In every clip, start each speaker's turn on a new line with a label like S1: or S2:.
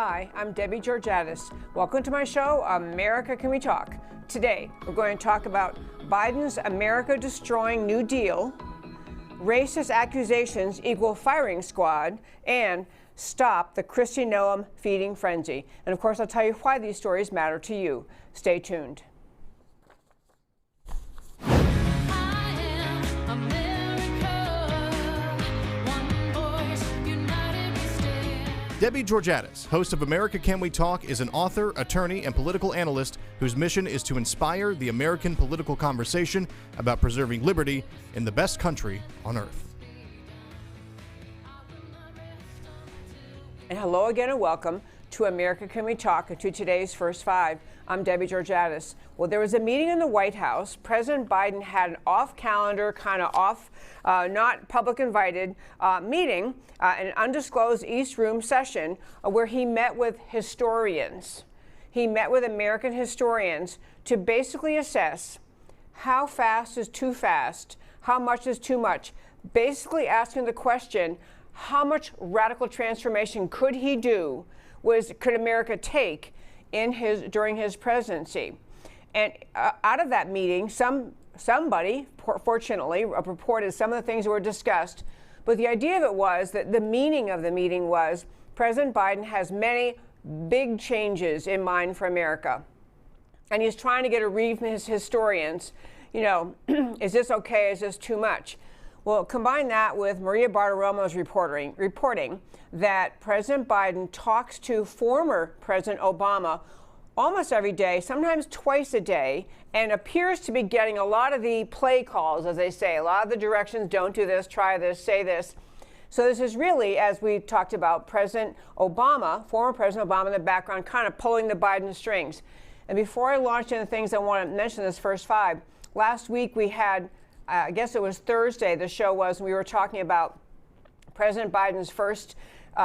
S1: Hi, I'm Debbie Georgatos. Welcome to my show, America Can We Talk? Today, we're going to talk about Biden's America-destroying New Deal, racist accusations equal firing squad, and stop the Kristi Noem feeding frenzy. And of course, I'll tell you why these stories matter to you. Stay tuned.
S2: Debbie Georgatos, host of America Can We Talk, is an author, attorney, and political analyst whose mission is to inspire the American political conversation about preserving liberty in the best country on earth.
S1: And hello again and welcome to America Can We Talk and to today's First Five. I'm Debbie Georgatos. Well, there was a meeting in the White House. President Biden had an off-calendar, kind of off, not public invited meeting, an undisclosed East Room session where he met with historians. He met with American historians to basically assess how fast is too fast, how much is too much, basically asking the question, how much radical transformation could he do, could America take during his presidency? And out of that meeting, somebody, fortunately, reported some of the things that were discussed. But the idea of it was that the meaning of the meeting was President Biden has many big changes in mind for America. And he's trying to get a read from his historians. You know, is this okay? Is this too much? Well, combine that with Maria Bartiromo's reporting that President Biden talks to former President Obama almost every day, sometimes twice a day, and appears to be getting a lot of the play calls, as they say, a lot of the directions, don't do this, try this, say this. So this is really, as we talked about, President Obama, former President Obama in the background, kind of pulling the Biden strings. And before I launch into things, I want to mention this First Five. Last week we had, I guess it was Thursday, the show was, and we were talking about President Biden's first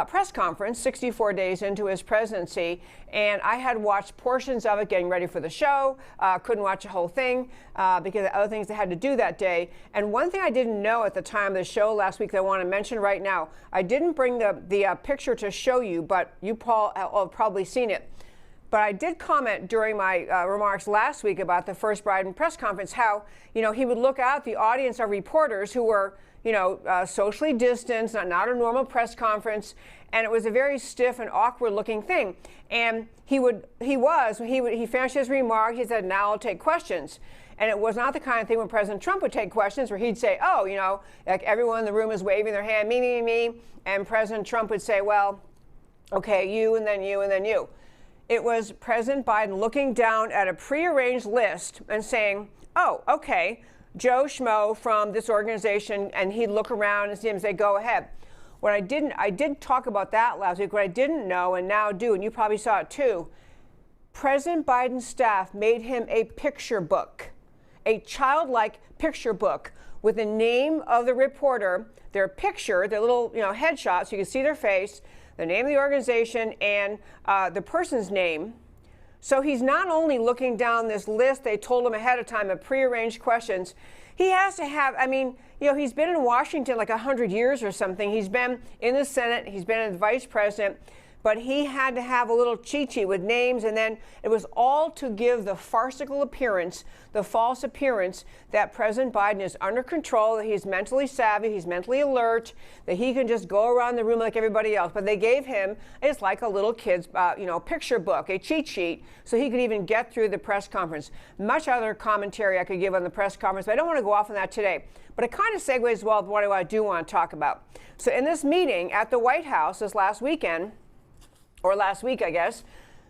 S1: press conference, 64 days into his presidency, and I had watched portions of it getting ready for the show. Couldn't watch the whole thing because of other things I had to do that day. And one thing I didn't know at the time of the show last week that I want to mention right now, I didn't bring the picture to show you, but you have probably seen it. But I did comment during my remarks last week about the first Biden press conference, how, you know, he would look out the audience of reporters who were, you know, socially distanced, not a normal press conference, and it was a very stiff and awkward looking thing. And he finished his remark, he said, now I'll take questions. And it was not the kind of thing when President Trump would take questions where he'd say, oh, you know, like everyone in the room is waving their hand, me, me, me, and President Trump would say, well, okay, you, and then you, and then you. It was President Biden looking down at a prearranged list and saying, oh, okay, Joe Schmo from this organization, and he'd look around and see him and say, go ahead. I did talk about that last week. What I didn't know and now do, and you probably saw it too, President Biden's staff made him a picture book, a childlike picture book with the name of the reporter, their picture, their little, you know, headshot, so you can see their face, the name of the organization, and the person's name. So he's not only looking down this list they told him ahead of time of prearranged questions, he has to have, I mean, you know, he's been in Washington like 100 years or something. He's been in the Senate, he's been a vice president, but he had to have a little cheat sheet with names, and then it was all to give the farcical appearance, the false appearance that President Biden is under control, that he's mentally savvy, he's mentally alert, that he can just go around the room like everybody else. But they gave him, it's like a little kid's, you know, picture book, a cheat sheet, so he could even get through the press conference. Much other commentary I could give on the press conference, but I don't want to go off on that today. But it kind of segues well with what I do want to talk about. So in this meeting at the White House this last weekend, or last week, I guess,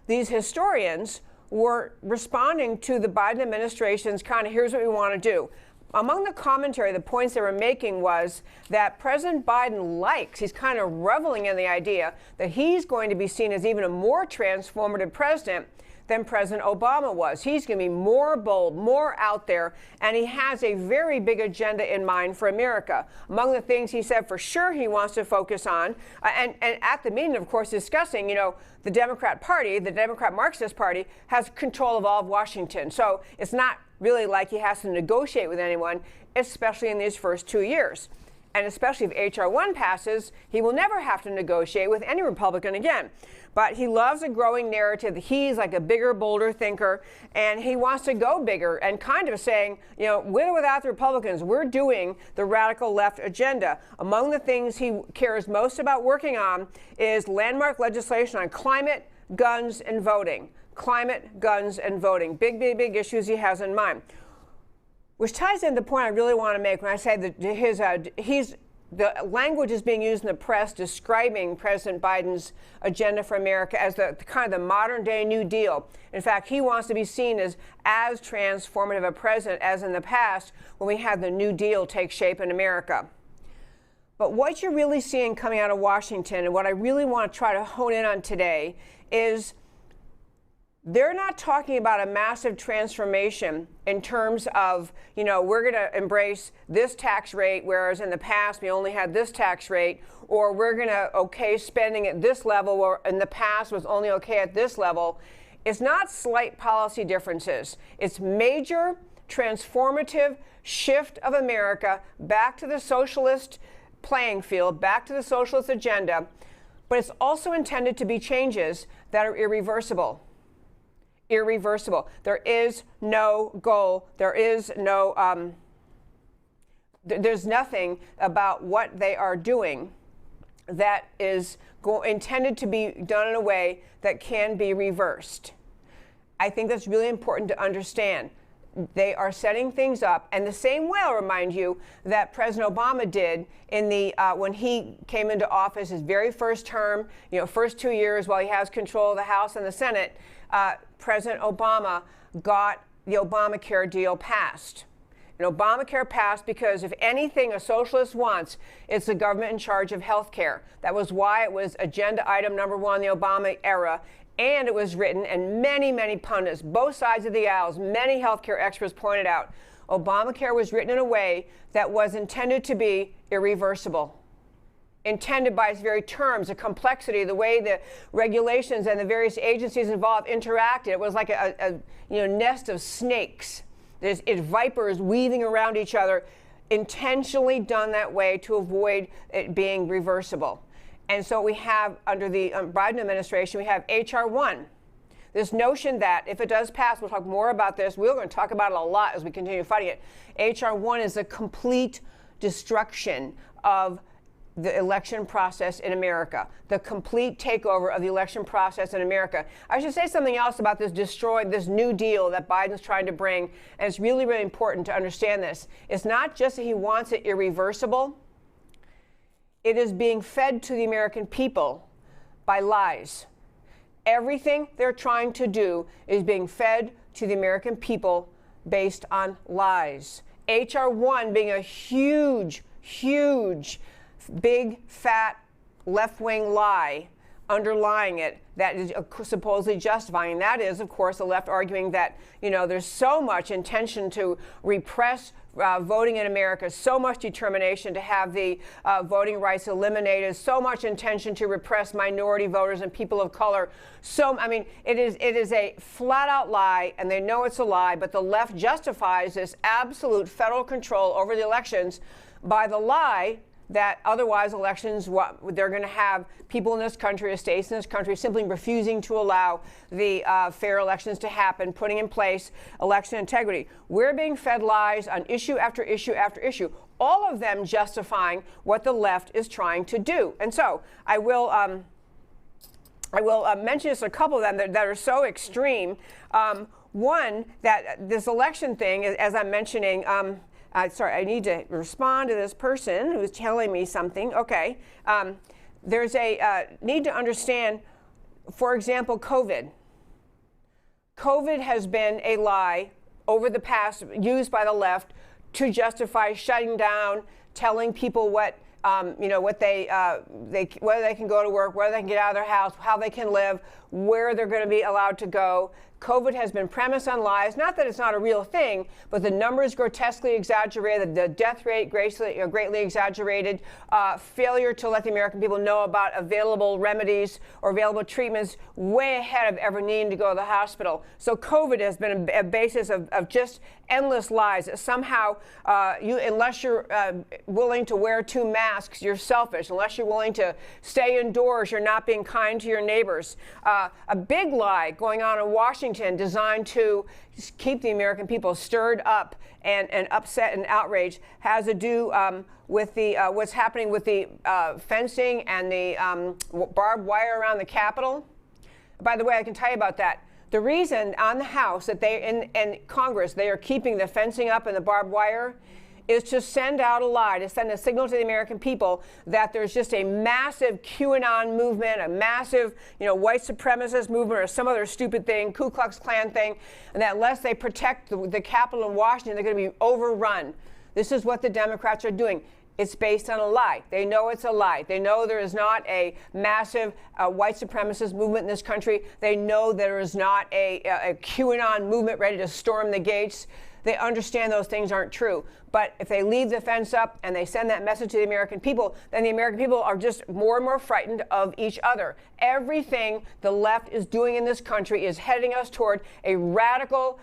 S1: these historians were responding to the Biden administration's kind of, here's what we want to do. Among the commentary, the points they were making was that President Biden he's kind of reveling in the idea that he's going to be seen as even a more transformative president than President Obama was. He's going to be more bold, more out there, and he has a very big agenda in mind for America. Among the things he said for sure he wants to focus on, and at the meeting, of course, discussing, you know, the Democrat Party, the Democrat Marxist Party, has control of all of Washington. So it's not really like he has to negotiate with anyone, especially in these first 2 years. And especially if H.R. 1 passes, he will never have to negotiate with any Republican again. But he loves a growing narrative. He's like a bigger, bolder thinker, and he wants to go bigger and kind of saying, you know, with or without the Republicans, we're doing the radical left agenda. Among the things he cares most about working on is landmark legislation on climate, guns, and voting. Climate, guns, and voting. Big, big, big issues he has in mind. Which ties into the point I really want to make when I say that the language is being used in the press describing President Biden's agenda for America as the kind of the modern day New Deal. In fact, he wants to be seen as transformative a president as in the past when we had the New Deal take shape in America. But what you're really seeing coming out of Washington, and what I really want to try to hone in on today, is they're not talking about a massive transformation in terms of, you know, we're going to embrace this tax rate, whereas in the past we only had this tax rate, or we're going to okay spending at this level, or in the past was only okay at this level. It's not slight policy differences. It's major transformative shift of America back to the socialist playing field, back to the socialist agenda, but it's also intended to be changes that are irreversible. Irreversible. There is no goal. There is no, there's nothing about what they are doing that is intended to be done in a way that can be reversed. I think that's really important to understand. They are setting things up, and the same way, I'll remind you, that President Obama did in the when he came into office, his very first term, you know, first 2 years while he has control of the House and the Senate, President Obama got the Obamacare deal passed. And Obamacare passed because if anything a socialist wants, it's the government in charge of health care. That was why it was agenda item number one in the Obama era. And it was written, and many, many pundits, both sides of the aisles, many healthcare experts pointed out, Obamacare was written in a way that was intended to be irreversible. Intended by its very terms, the complexity, the way the regulations and the various agencies involved interacted. It was like a nest of snakes. There's vipers weaving around each other, intentionally done that way to avoid it being reversible. And so we have, under the Biden administration, we have H.R. 1. This notion that if it does pass, we'll talk more about this. We're going to talk about it a lot as we continue fighting it. H.R. 1 is a complete destruction of the election process in America, the complete takeover of the election process in America. I should say something else about this New Deal that Biden's trying to bring, and it's really, really important to understand this. It's not just that he wants it irreversible. It is being fed to the American people by lies. Everything they're trying to do is being fed to the American people based on lies. H.R. 1 being a huge, huge, big, fat, left-wing lie underlying it that is supposedly justifying. That is, of course, the left arguing that, you know, there's so much intention to repress voting in America, so much determination to have the voting rights eliminated, so much intention to repress minority voters and people of color. So, I mean, it is a flat-out lie, and they know it's a lie, but the left justifies this absolute federal control over the elections by the lie that otherwise elections, they're going to have people in this country, or states in this country, simply refusing to allow the fair elections to happen, putting in place election integrity. We're being fed lies on issue after issue after issue, all of them justifying what the left is trying to do. And so I will mention just a couple of them that are so extreme. One, that this election thing, as I'm mentioning, sorry, I need to respond to this person who's telling me something. Okay. There's a need to understand, for example, COVID. COVID has been a lie over the past, used by the left to justify shutting down, telling people what, what whether they can go to work, whether they can get out of their house, how they can live, where they're going to be allowed to go. COVID has been premised on lies. Not that it's not a real thing, but the numbers grotesquely exaggerated, the death rate greatly exaggerated, failure to let the American people know about available remedies or available treatments way ahead of ever needing to go to the hospital. So COVID has been a basis of just endless lies. Somehow, unless you're willing to wear 2 masks, you're selfish. Unless you're willing to stay indoors, you're not being kind to your neighbors. A big lie going on in Washington designed to keep the American people stirred up and upset and outraged has to do with the what's happening with the fencing and the barbed wire around the Capitol. By the way, I can tell you about that. The reason on the House that they in Congress they are keeping the fencing up and the barbed wire is to send out a lie, to send a signal to the American people that there's just a massive QAnon movement, a massive, white supremacist movement or some other stupid thing, Ku Klux Klan thing, and that unless they protect the Capitol in Washington, they're going to be overrun. This is what the Democrats are doing. It's based on a lie. They know it's a lie. They know there is not a massive white supremacist movement in this country. They know there is not a QAnon movement ready to storm the gates. They understand those things aren't true. But if they leave the fence up and they send that message to the American people, then the American people are just more and more frightened of each other. Everything the left is doing in this country is heading us toward a radical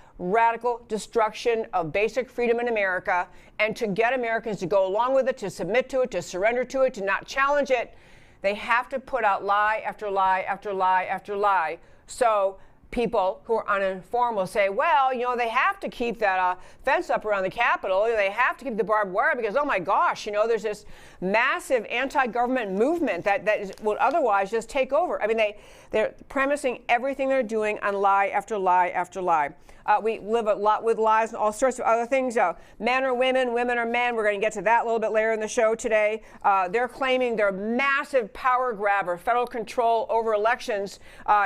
S1: destruction of basic freedom in America. And to get Americans to go along with it, to submit to it, to surrender to it, to not challenge it, they have to put out lie after lie after lie after lie. So people who are uninformed will say, well, they have to keep that fence up around the Capitol. They have to keep the barbed wire because, oh my gosh, there's this massive anti-government movement that would otherwise just take over. I mean, they're premising everything they're doing on lie after lie after lie. We live a lot with lies and all sorts of other things. Men are women, women are men. We're going to get to that a little bit later in the show today. They're claiming their massive power grab or federal control over elections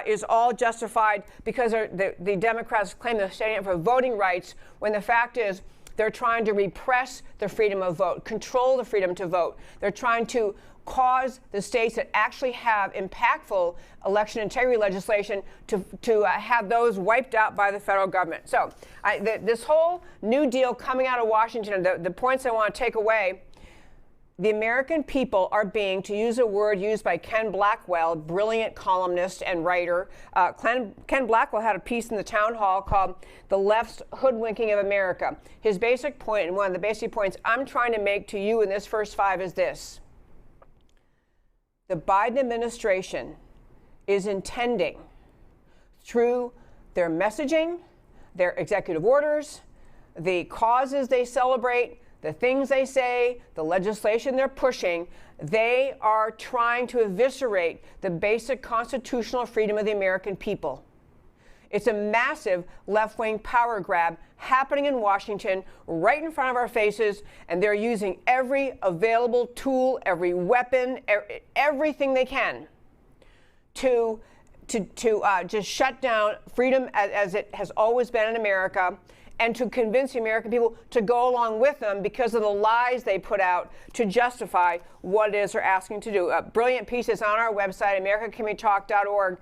S1: is all justified because the Democrats claim they're standing up for voting rights, when the fact is they're trying to repress the freedom of vote, control the freedom to vote. They're trying to cause the states that actually have impactful election integrity legislation to have those wiped out by the federal government. So this whole New Deal coming out of Washington, the points I want to take away, the American people are being, to use a word used by Ken Blackwell, brilliant columnist and writer. Ken Blackwell had a piece in the town hall called "The Left's Hoodwinking of America." His basic point, and one of the basic points I'm trying to make to you in this first 5 is this. The Biden administration is intending, through their messaging, their executive orders, the causes they celebrate, the things they say, the legislation they're pushing, they are trying to eviscerate the basic constitutional freedom of the American people. It's a massive left-wing power grab happening in Washington right in front of our faces, and they're using every available tool, every weapon, everything they can to just shut down freedom as it has always been in America, and to convince the American people to go along with them because of the lies they put out to justify what it is they're asking to do. A brilliant piece is on our website, americacanwetalk.org.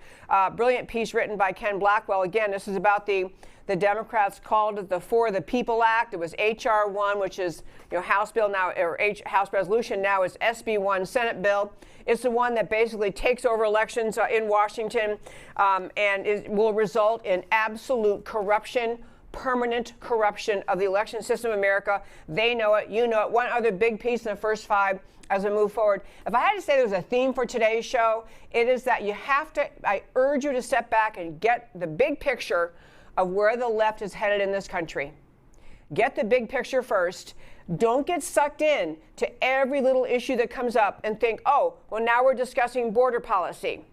S1: Brilliant piece written by Ken Blackwell. Again, this is about the Democrats called it the For the People Act. It was H.R. 1, which is House bill now, or House resolution now is SB 1 Senate bill. It's the one that basically takes over elections in Washington, and it will result in absolute corruption, permanent corruption of the election system in America. They know it. You know it. One other big piece in the first 5 as we move forward. If I had to say there was a theme for today's show, it is that I urge you to step back and get the big picture of where the left is headed in this country. Get the big picture first. Don't get sucked in to every little issue that comes up and think, oh, well, now we're discussing border policy,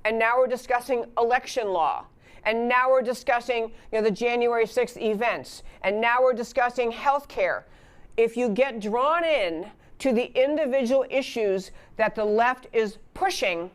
S1: and now we're discussing election law, and now we're discussing the January 6th events, and now we're discussing health care. If you get drawn in to the individual issues that the left is pushing,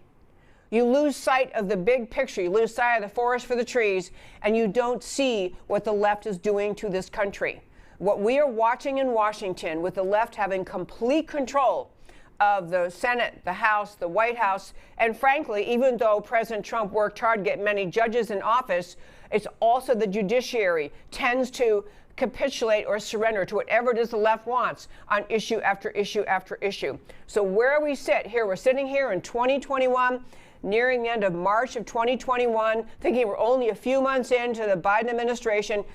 S1: you lose sight of the big picture. You lose sight of the forest for the trees, and you don't see what the left is doing to this country. What we are watching in Washington, with the left having complete control of the Senate, the House, the White House, and frankly, even though President Trump worked hard to get many judges in office, it's also the judiciary tends to capitulate or surrender to whatever it is the left wants on issue after issue after issue. So where we sit here, we're sitting here in 2021, nearing the end of March of 2021, thinking we're only a few months into the Biden administration.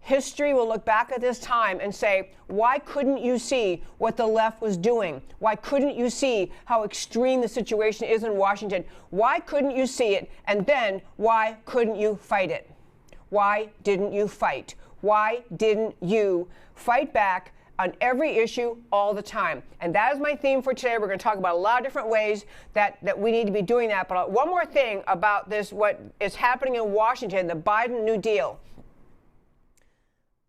S1: History will look back at this time and say, why couldn't you see what the left was doing? Why couldn't you see how extreme the situation is in Washington? Why couldn't you see it? And then why couldn't you fight it? Why didn't you fight? Why didn't you fight back on every issue all the time? And that is my theme for today. We're going to talk about a lot of different ways that we need to be doing that. But one more thing about this, what is happening in Washington, the Biden New Deal.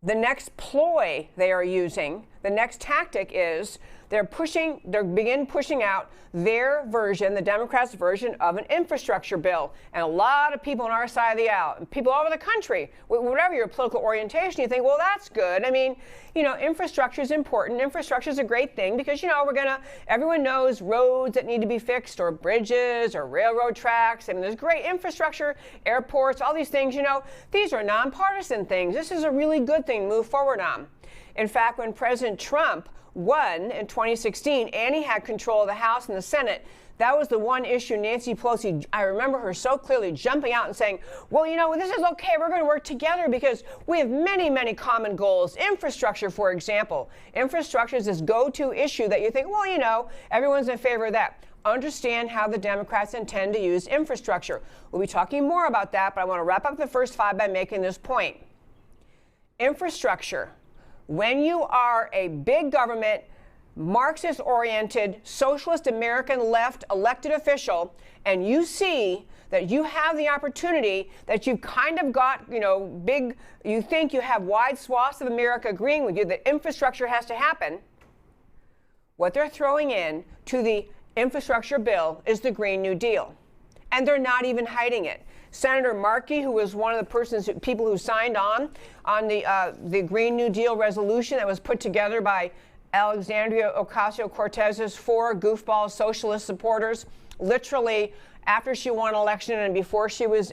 S1: The next ploy they are using, the next tactic is they're begin pushing out their version, the Democrats' version of an infrastructure bill. And a lot of people on our side of the aisle, and people all over the country, whatever your political orientation, you think, well, that's good. I mean, you know, infrastructure is important. Infrastructure is a great thing because, you know, everyone knows roads that need to be fixed or bridges or railroad tracks. And there's great infrastructure, airports, all these things, you know, these are nonpartisan things. This is a really good thing to move forward on. In fact, when President Trump won in 2016 and he had control of the House and the Senate, that was the one issue Nancy Pelosi, I remember her so clearly jumping out and saying, well, you know, this is okay. We're going to work together because we have many, many common goals. Infrastructure, for example. Infrastructure is this go-to issue that you think, well, you know, everyone's in favor of that. Understand how the Democrats intend to use infrastructure. We'll be talking more about that, but I want to wrap up the first 5 by making this point. Infrastructure. When you are a big government, Marxist-oriented, socialist American left elected official, and you see that you have the opportunity, that you've kind of got, you know, you think you have wide swaths of America agreeing with you that infrastructure has to happen, what they're throwing in to the infrastructure bill is the Green New Deal. And they're not even hiding it. Senator Markey, who was one of the people who signed on the Green New Deal resolution that was put together by Alexandria Ocasio-Cortez's 4 goofball socialist supporters, literally after she won an election and before she was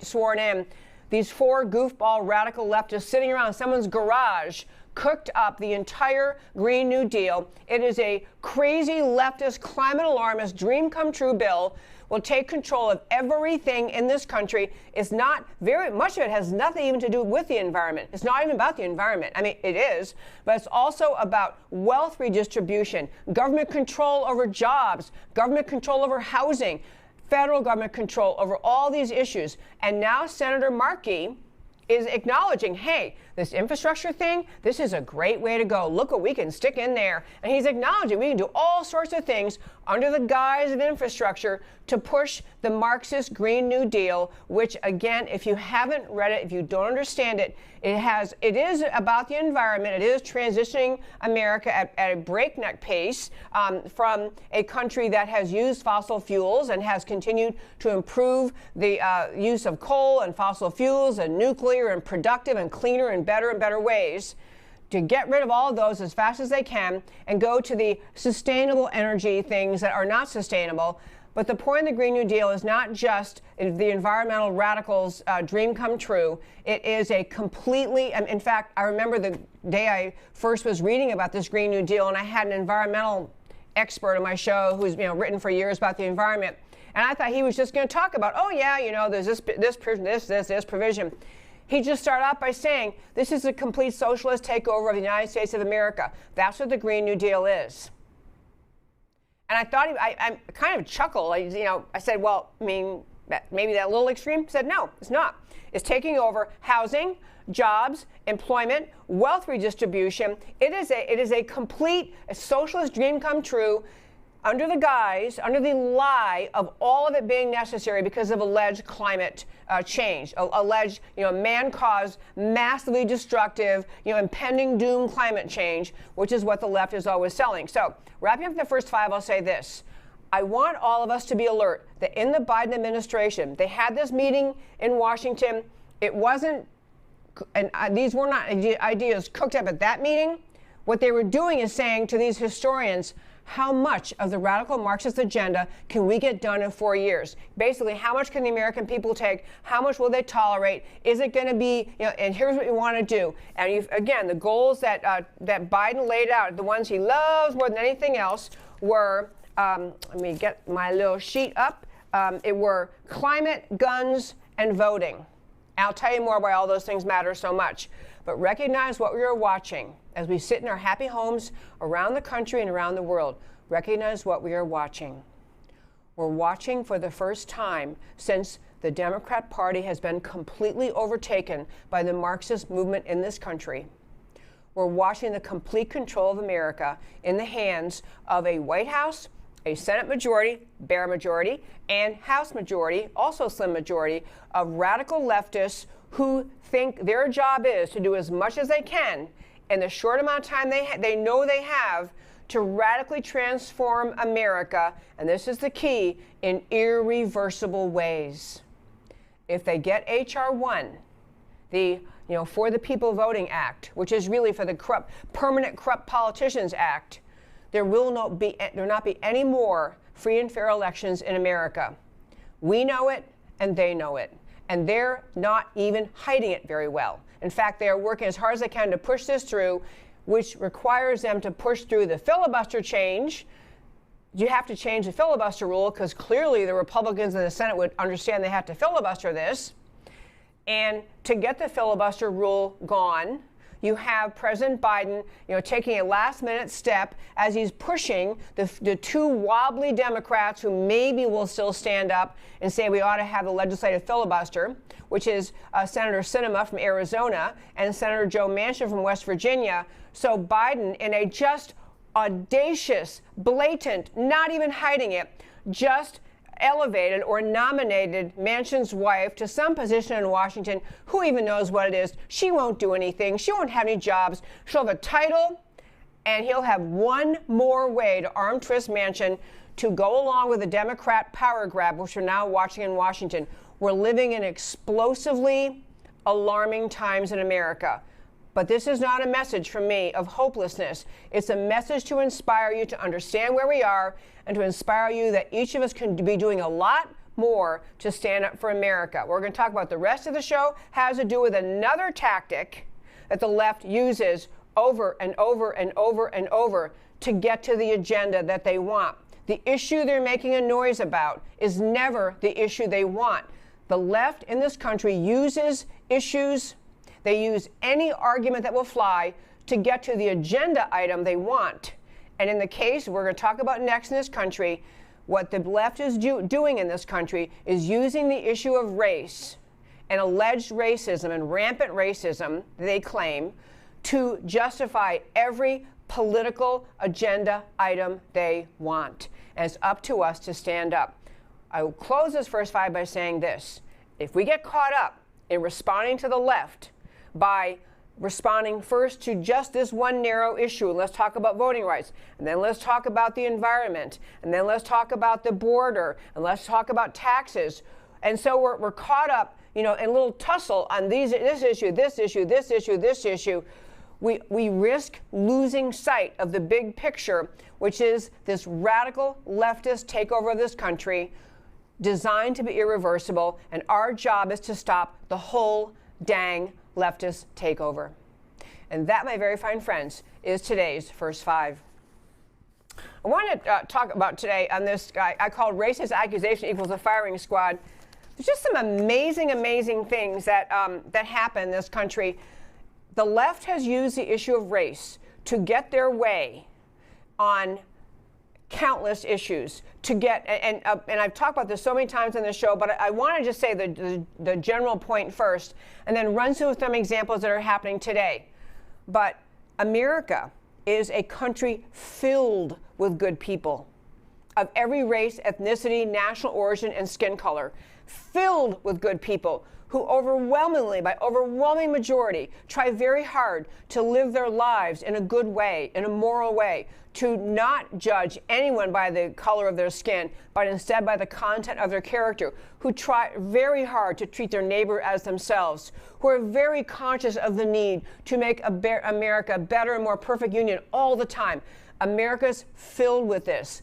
S1: sworn in, these 4 goofball radical leftists sitting around someone's garage cooked up the entire Green New Deal. It is a crazy leftist, climate alarmist, dream come true bill. Will take control of everything in this country. It's not very much of it has nothing even to do with the environment. It's not even about the environment. I mean, it is, but it's also about wealth redistribution, government control over jobs, government control over housing, federal government control over all these issues. And now Senator Markey is acknowledging, hey, this infrastructure thing, this is a great way to go. Look what we can stick in there. And he's acknowledging we can do all sorts of things under the guise of infrastructure to push the Marxist Green New Deal, which, again, if you haven't read it, if you don't understand it, it is about the environment. It is transitioning America at a breakneck pace from a country that has used fossil fuels and has continued to improve the use of coal and fossil fuels and nuclear and productive and cleaner and better ways, to get rid of all of those as fast as they can and go to the sustainable energy things that are not sustainable. But the point of the Green New Deal is not just the environmental radicals' dream come true. It is a completely, in fact, I remember the day I first was reading about this Green New Deal, and I had an environmental expert on my show who's written for years about the environment. And I thought he was just going to talk about, oh, yeah, you know, there's this provision. He just started out by saying, this is a complete socialist takeover of the United States of America. That's what the Green New Deal is. And I thought, I kind of chuckled. I said, well, I mean, maybe that little extreme? He said, no, it's not. It's taking over housing, jobs, employment, wealth redistribution. It is a complete socialist dream come true under the lie of all of it being necessary because of alleged climate change, alleged, man-caused, massively destructive, impending doom climate change, which is what the left is always selling. So, wrapping up the first 5, I'll say this. I want all of us to be alert that in the Biden administration, they had this meeting in Washington. It wasn't, and these were not ideas cooked up at that meeting. What they were doing is saying to these historians, how much of the radical Marxist agenda can we get done in 4 years? Basically, how much can the American people take? How much will they tolerate? Is it going to be, and here's what we want to do. And again, the goals that Biden laid out, the ones he loves more than anything else, were, let me get my little sheet up. It were climate, guns, and voting. I'll tell you more why all those things matter so much. But recognize what we are watching as we sit in our happy homes around the country and around the world. Recognize what we are watching. We're watching for the first time since the Democrat Party has been completely overtaken by the Marxist movement in this country. We're watching the complete control of America in the hands of a White House, a Senate majority, bare majority, and House majority, also slim majority, of radical leftists who think their job is to do as much as they can in the short amount of time they know they have to radically transform America, and this is the key, in irreversible ways. If they get H.R. 1, the For the People Voting Act, which is really for the Permanent Corrupt Politicians Act, there will not be any more free and fair elections in America. We know it, and they know it. And they're not even hiding it very well. In fact, they are working as hard as they can to push this through, which requires them to push through the filibuster change. You have to change the filibuster rule because clearly the Republicans in the Senate would understand they have to filibuster this. And to get the filibuster rule gone, you have President Biden, taking a last-minute step as he's pushing the two wobbly Democrats who maybe will still stand up and say we ought to have the legislative filibuster, which is Senator Sinema from Arizona and Senator Joe Manchin from West Virginia. So Biden, in a just audacious, blatant, not even hiding it, just elevated or nominated Manchin's wife to some position in Washington. Who even knows what it is? She won't do anything. She won't have any jobs. She'll have a title, and he'll have one more way to arm twist Manchin to go along with the Democrat power grab, which we're now watching in Washington. We're living in explosively alarming times in America. But this is not a message from me of hopelessness. It's a message to inspire you to understand where we are and to inspire you that each of us can be doing a lot more to stand up for America. We're going to talk about the rest of the show. Has to do with another tactic that the left uses over and over and over and over to get to the agenda that they want. The issue they're making a noise about is never the issue they want. The left in this country uses issues. They use any argument that will fly to get to the agenda item they want. And in the case we're going to talk about next in this country, what the left is doing in this country is using the issue of race and alleged racism and rampant racism, they claim, to justify every political agenda item they want. And it's up to us to stand up. I will close this first five by saying this. If we get caught up in responding to the left by responding first to just this one narrow issue, and let's talk about voting rights, and then let's talk about the environment, and then let's talk about the border, and let's talk about taxes. And so we're caught up, in a little tussle on this issue, this issue, this issue, this issue. We risk losing sight of the big picture, which is this radical leftist takeover of this country designed to be irreversible, and our job is to stop the whole dang leftist takeover. And that, my very fine friends, is today's First Five. I want to talk about today on this guy I called Racist Accusation Equals a Firing Squad. There's just some amazing, amazing things that happen in this country. The left has used the issue of race to get their way on countless issues to get, and I've talked about this so many times on this show, but I want to just say the general point first and then run through some examples that are happening today. But America is a country filled with good people of every race, ethnicity, national origin, and skin color, filled with good people who overwhelmingly, by overwhelming majority, try very hard to live their lives in a good way, in a moral way, to not judge anyone by the color of their skin, but instead by the content of their character, who try very hard to treat their neighbor as themselves, who are very conscious of the need to make America a better and more perfect union all the time. America's filled with this.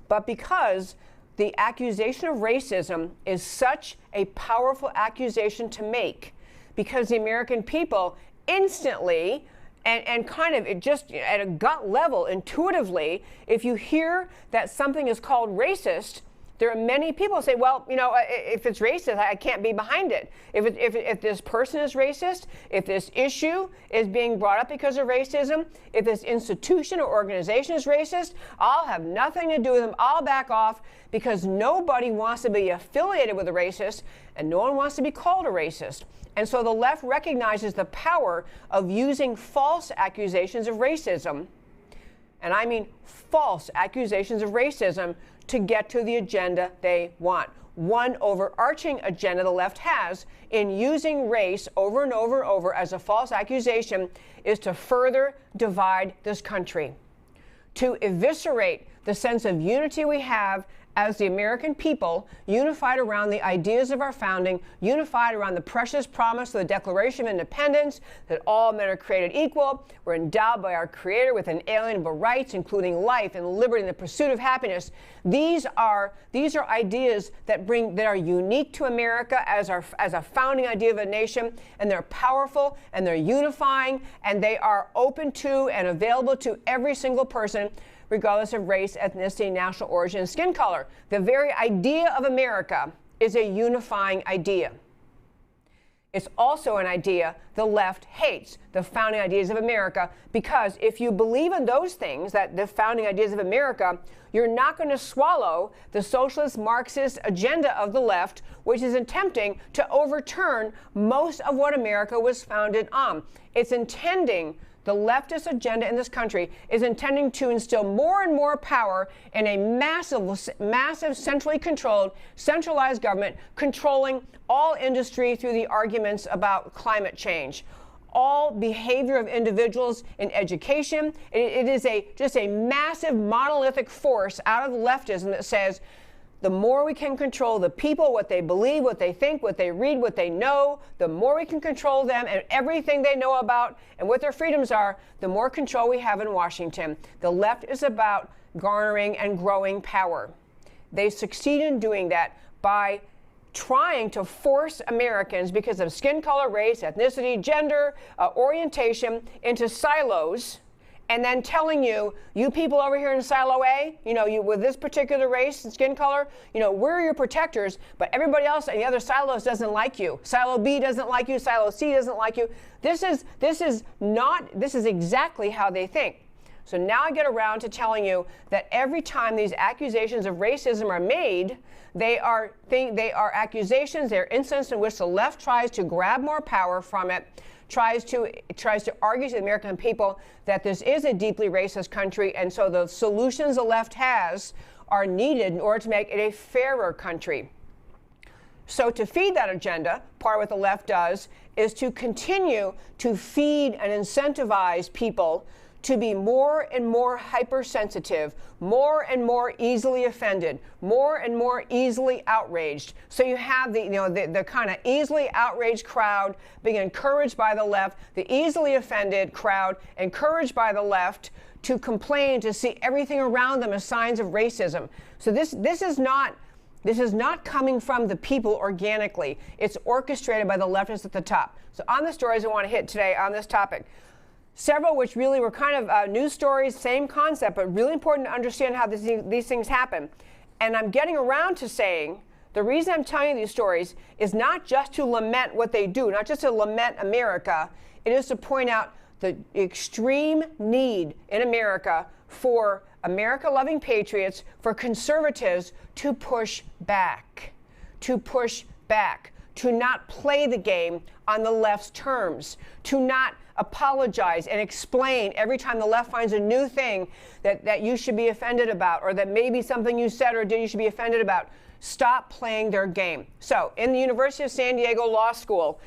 S1: But because the accusation of racism is such a powerful accusation to make, because the American people instantly and kind of it just at a gut level, intuitively, if you hear that something is called racist, there are many people who say, well, you know, if it's racist, I can't be behind it. If this person is racist, if this issue is being brought up because of racism, if this institution or organization is racist, I'll have nothing to do with them. I'll back off, because nobody wants to be affiliated with a racist, and no one wants to be called a racist. And so the left recognizes the power of using false accusations of racism, and I mean false accusations of racism, to get to the agenda they want. One overarching agenda the left has in using race over and over and over as a false accusation is to further divide this country, to eviscerate the sense of unity we have as the American people, unified around the ideas of our founding, unified around the precious promise of the Declaration of Independence, that all men are created equal, we're endowed by our Creator with inalienable rights, including life and liberty and the pursuit of happiness. These are ideas that are unique to America as a founding idea of a nation, and they're powerful and they're unifying, and they are open to and available to every single person, regardless of race, ethnicity, national origin, and skin color. The very idea of America is a unifying idea. It's also an idea the left hates, the founding ideas of America, because if you believe in those things, that the founding ideas of America, you're not going to swallow the socialist Marxist agenda of the left, which is attempting to overturn most of what America was founded on. It's intending, the leftist agenda in this country is intending to instill more and more power in a massive centrally controlled, centralized government, controlling all industry through the arguments about climate change, all behavior of individuals in education. It is just a massive monolithic force out of leftism that says, the more we can control the people, what they believe, what they think, what they read, what they know, the more we can control them and everything they know about and what their freedoms are, the more control we have in Washington. The left is about garnering and growing power. They succeed in doing that by trying to force Americans, because of skin color, race, ethnicity, gender, orientation, into silos, and then telling you, you people over here in Silo A, you know, you with this particular race and skin color, you know, we're your protectors, but everybody else in the other silos doesn't like you. Silo B doesn't like you, Silo C doesn't like you. This is exactly how they think. So now I get around to telling you that every time these accusations of racism are made, they are accusations, they're instances in which the left tries to grab more power from it, tries to argue to the American people that this is a deeply racist country, and so the solutions the left has are needed in order to make it a fairer country. So to feed that agenda, part of what the left does is to continue to feed and incentivize people to be more and more hypersensitive, more and more easily offended, more and more easily outraged. So you have the kind of easily outraged crowd being encouraged by the left, the easily offended crowd encouraged by the left to complain, to see everything around them as signs of racism. So this is not coming from the people organically. It's orchestrated by the leftists at the top. So on the stories I want to hit today on this topic, several which really were kind of news stories, same concept, but really important to understand how these things happen. And I'm getting around to saying the reason I'm telling you these stories is not just to lament what they do, not just to lament America. It is to point out the extreme need in America for America-loving patriots, for conservatives to push back, to not play the game on the left's terms, to not apologize and explain every time the left finds a new thing that you should be offended about, or that maybe something you said or did you should be offended about. stop playing their game. So in the University of San Diego Law School,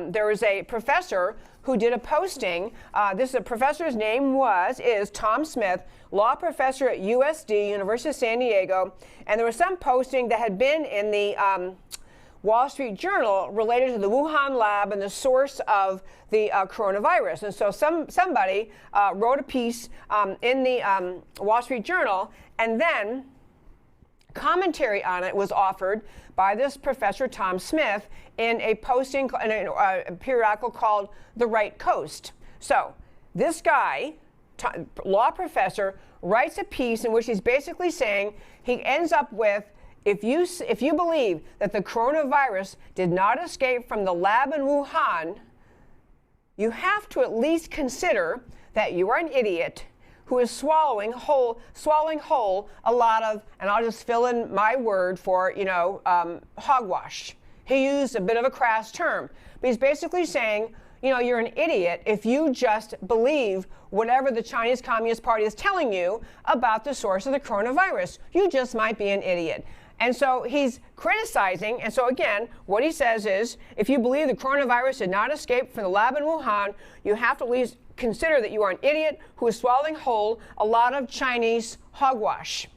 S1: there was a professor who did a posting. This professor's name is Tom Smith, law professor at USD, University of San Diego. And there was some posting that had been in the Wall Street Journal related to the Wuhan lab and the source of the coronavirus. And so somebody wrote a piece in the Wall Street Journal, and then commentary on it was offered by this professor Tom Smith in a posting in a periodical called The Right Coast. So this guy, law professor, writes a piece in which he's basically saying, he ends up with, if you believe that the coronavirus did not escape from the lab in Wuhan, you have to at least consider that you are an idiot who is swallowing whole a lot of, and I'll just fill in my word for, hogwash. He used a bit of a crass term, but he's basically saying, you're an idiot if you just believe whatever the Chinese Communist Party is telling you about the source of the coronavirus. You just might be an idiot. And so he's criticizing, and so again, what he says is, if you believe the coronavirus did not escape from the lab in Wuhan, you have to at least consider that you are an idiot who is swallowing whole a lot of Chinese hogwash.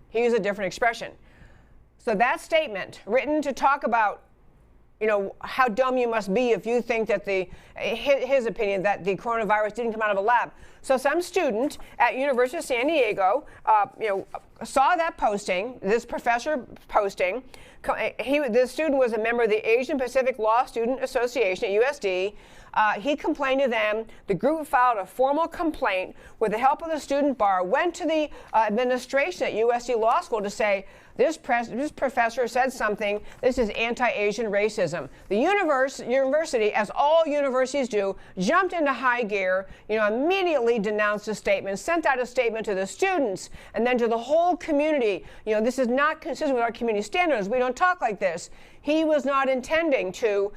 S1: He used a different expression. So that statement, written to talk about, how dumb you must be if you think that his opinion that the coronavirus didn't come out of a lab. So some student at University of San Diego, saw that posting, this professor posting. This student was a member of the Asian Pacific Law Student Association at USD. He complained to them. The group filed a formal complaint with the help of the student bar, went to the administration at USD Law School to say, this professor said something, this is anti-Asian racism. The university, as all universities do, jumped into high gear, immediately denounced the statement, sent out a statement to the students, and then to the whole community. This is not consistent with our community standards. We don't talk like this. He was not intending to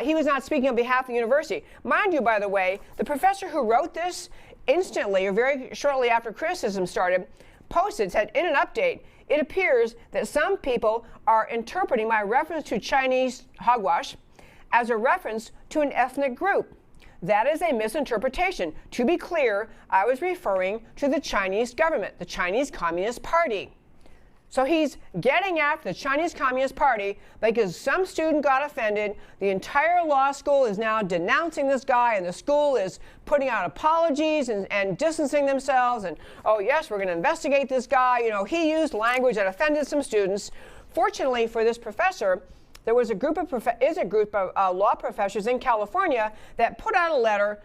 S1: he was not speaking on behalf of the university. Mind you, by the way, the professor who wrote this instantly, or very shortly after criticism started, posted, said, in an update, it appears that some people are interpreting my reference to Chinese hogwash as a reference to an ethnic group. That is a misinterpretation. To be clear, I was referring to the Chinese government, the Chinese Communist Party. So he's getting after the Chinese Communist Party because some student got offended. The entire law school is now denouncing this guy, and the school is putting out apologies and distancing themselves. And, oh, yes, we're going to investigate this guy. He used language that offended some students. Fortunately for this professor, there was a group of law professors in California that put out a letter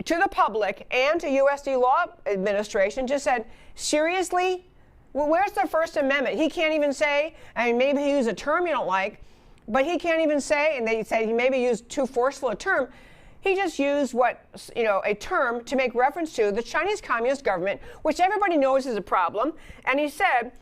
S1: to the public and to USD Law Administration, just said, seriously? Well, where's the First Amendment? He can't even say, maybe he used a term you don't like, but he can't even say, and they say he maybe used too forceful a term. He just used a term to make reference to the Chinese Communist government, which everybody knows is a problem. And he said,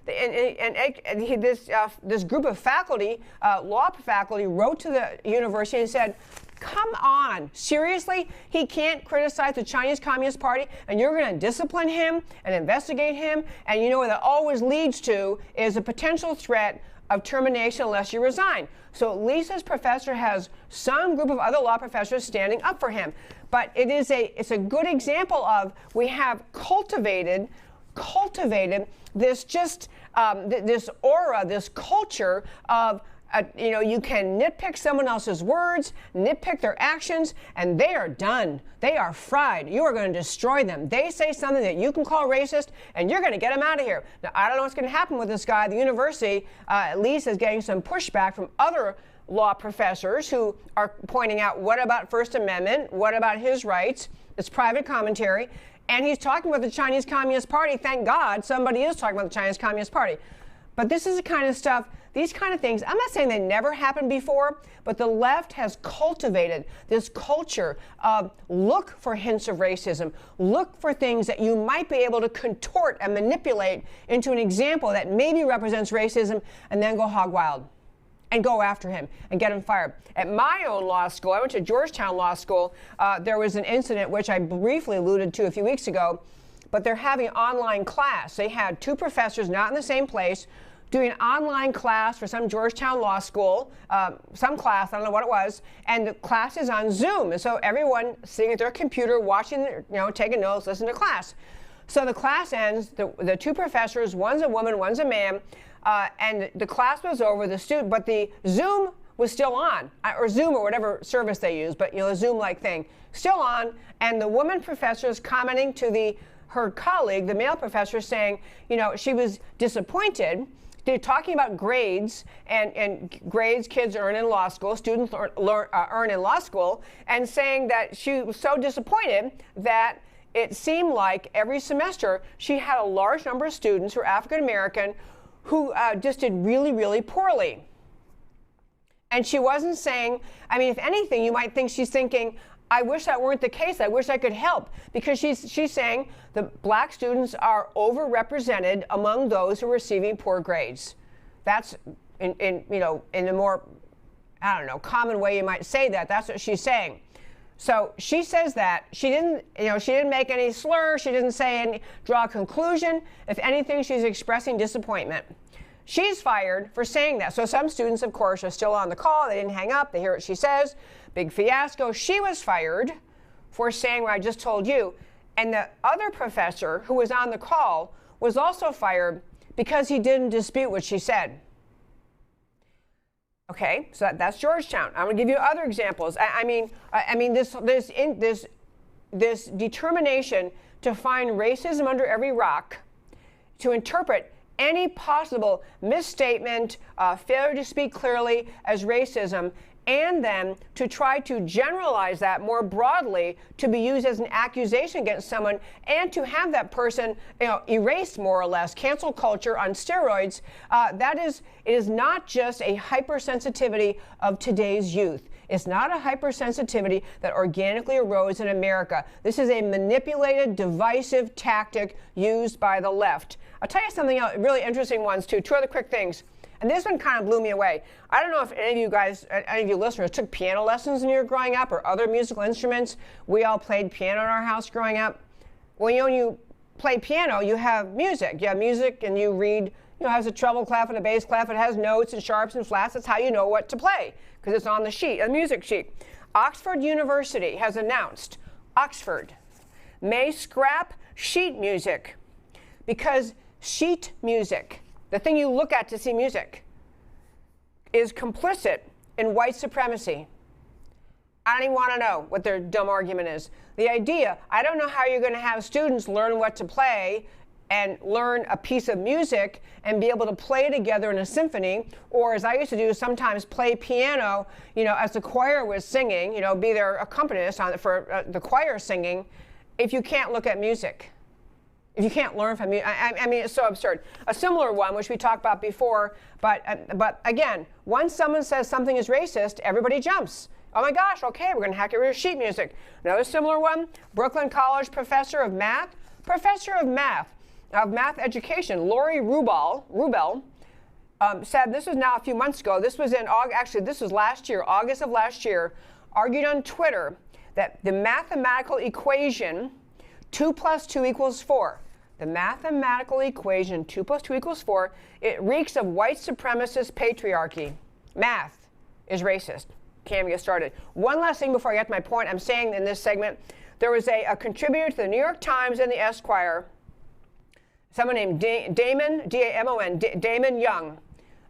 S1: this group of faculty, law faculty, wrote to the university and said, come on, seriously? He can't criticize the Chinese Communist Party, and you're going to discipline him and investigate him? And what that always leads to is a potential threat of termination unless you resign. So at least this professor has some group of other law professors standing up for him. But it's a good example of, we have cultivated this this aura, this culture of, you can nitpick someone else's words, nitpick their actions, and they are done. They are fried. You are going to destroy them. They say something that you can call racist, and you're going to get them out of here. Now, I don't know what's going to happen with this guy. The university, at least, is getting some pushback from other law professors who are pointing out, what about First Amendment? What about his rights? It's private commentary. And he's talking about the Chinese Communist Party. Thank God somebody is talking about the Chinese Communist Party. But this is the kind of stuff, these kind of things, I'm not saying they never happened before, but the left has cultivated this culture of look for hints of racism, look for things that you might be able to contort and manipulate into an example that maybe represents racism, and then go hog wild and go after him and get him fired. At my own law school, I went to Georgetown Law School, there was an incident which I briefly alluded to a few weeks ago, but they're having online class. They had two professors not in the same place, doing an online class for some Georgetown law school, some class, I don't know what it was, and the class is on Zoom. And so everyone sitting at their computer, watching, taking notes, listening to class. So the class ends, the two professors, one's a woman, one's a man, and the class was over, but the Zoom was still on, or Zoom or whatever service they use, but a Zoom-like thing, still on, and the woman professor is commenting to her colleague, the male professor, saying, she was disappointed. They're talking about grades and grades kids earn in law school, students earn in law school, and saying that she was so disappointed that it seemed like every semester she had a large number of students who are African American who just did really, really poorly. And she wasn't saying, if anything, you might think she's thinking, I wish that weren't the case. I wish I could help. Because she's saying the black students are overrepresented among those who are receiving poor grades. That's in a more, common way you might say that. That's what she's saying. So she says that. She didn't make any slur. She didn't draw a conclusion. If anything, she's expressing disappointment. She's fired for saying that. So some students, of course, are still on the call. They didn't hang up. They hear what she says. Big fiasco. She was fired for saying what I just told you. And the other professor who was on the call was also fired because he didn't dispute what she said. Okay, so that's Georgetown. I'm going to give you other examples. This determination to find racism under every rock, to interpret any possible misstatement, failure to speak clearly as racism, and then to try to generalize that more broadly to be used as an accusation against someone and to have that person erased more or less, cancel culture on steroids. It is not just a hypersensitivity of today's youth. It's not a hypersensitivity that organically arose in America. This is a manipulated, divisive tactic used by the left. I'll tell you something else, really interesting ones too. Two other quick things. And this one kind of blew me away. I don't know if any of you listeners took piano lessons when you were growing up or other musical instruments. We all played piano in our house growing up. Well, when you play piano, you have music. You have music and you read, it has a treble clef and a bass clef. It has notes and sharps and flats. That's how you know what to play because it's on the sheet, a music sheet. Oxford University has announced Oxford may scrap sheet music because sheet music, the thing you look at to see music, is complicit in white supremacy. I don't even want to know what their dumb argument is. The idea, I don't know how you're going to have students learn what to play and learn a piece of music and be able to play together in a symphony, or as I used to do, sometimes play piano, as the choir was singing, be their accompanist for the choir singing, if you can't look at music. If you can't learn from music, it's so absurd. A similar one, which we talked about before, but again, once someone says something is racist, everybody jumps. Oh my gosh, okay, we're going to have to get rid of sheet music. Another similar one, Brooklyn College professor of math education, Lori Rubel, said, this was now a few months ago, this was this was last year, August of last year, argued on Twitter that the mathematical equation 2 + 2 = 4. The mathematical equation 2 + 2 = 4, it reeks of white supremacist patriarchy. Math is racist. Can't even get started. One last thing before I get to my point. I'm saying in this segment, there was a contributor to the New York Times and the Esquire, someone named Damon, D-A-M-O-N, Damon Young.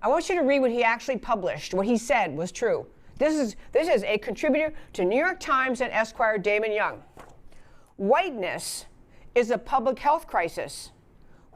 S1: I want you to read what he actually published. What he said was true. This is a contributor to New York Times and Esquire, Damon Young. Whiteness is a public health crisis.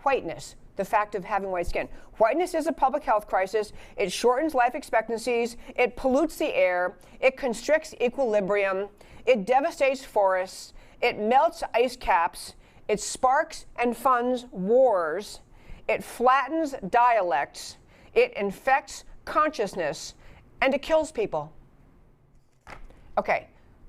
S1: Whiteness, the fact of having white skin. Whiteness is a public health crisis. It shortens life expectancies. It pollutes the air. It constricts equilibrium. It devastates forests. It melts ice caps. It sparks and funds wars. It flattens dialects. It infects consciousness. And it kills people. Okay,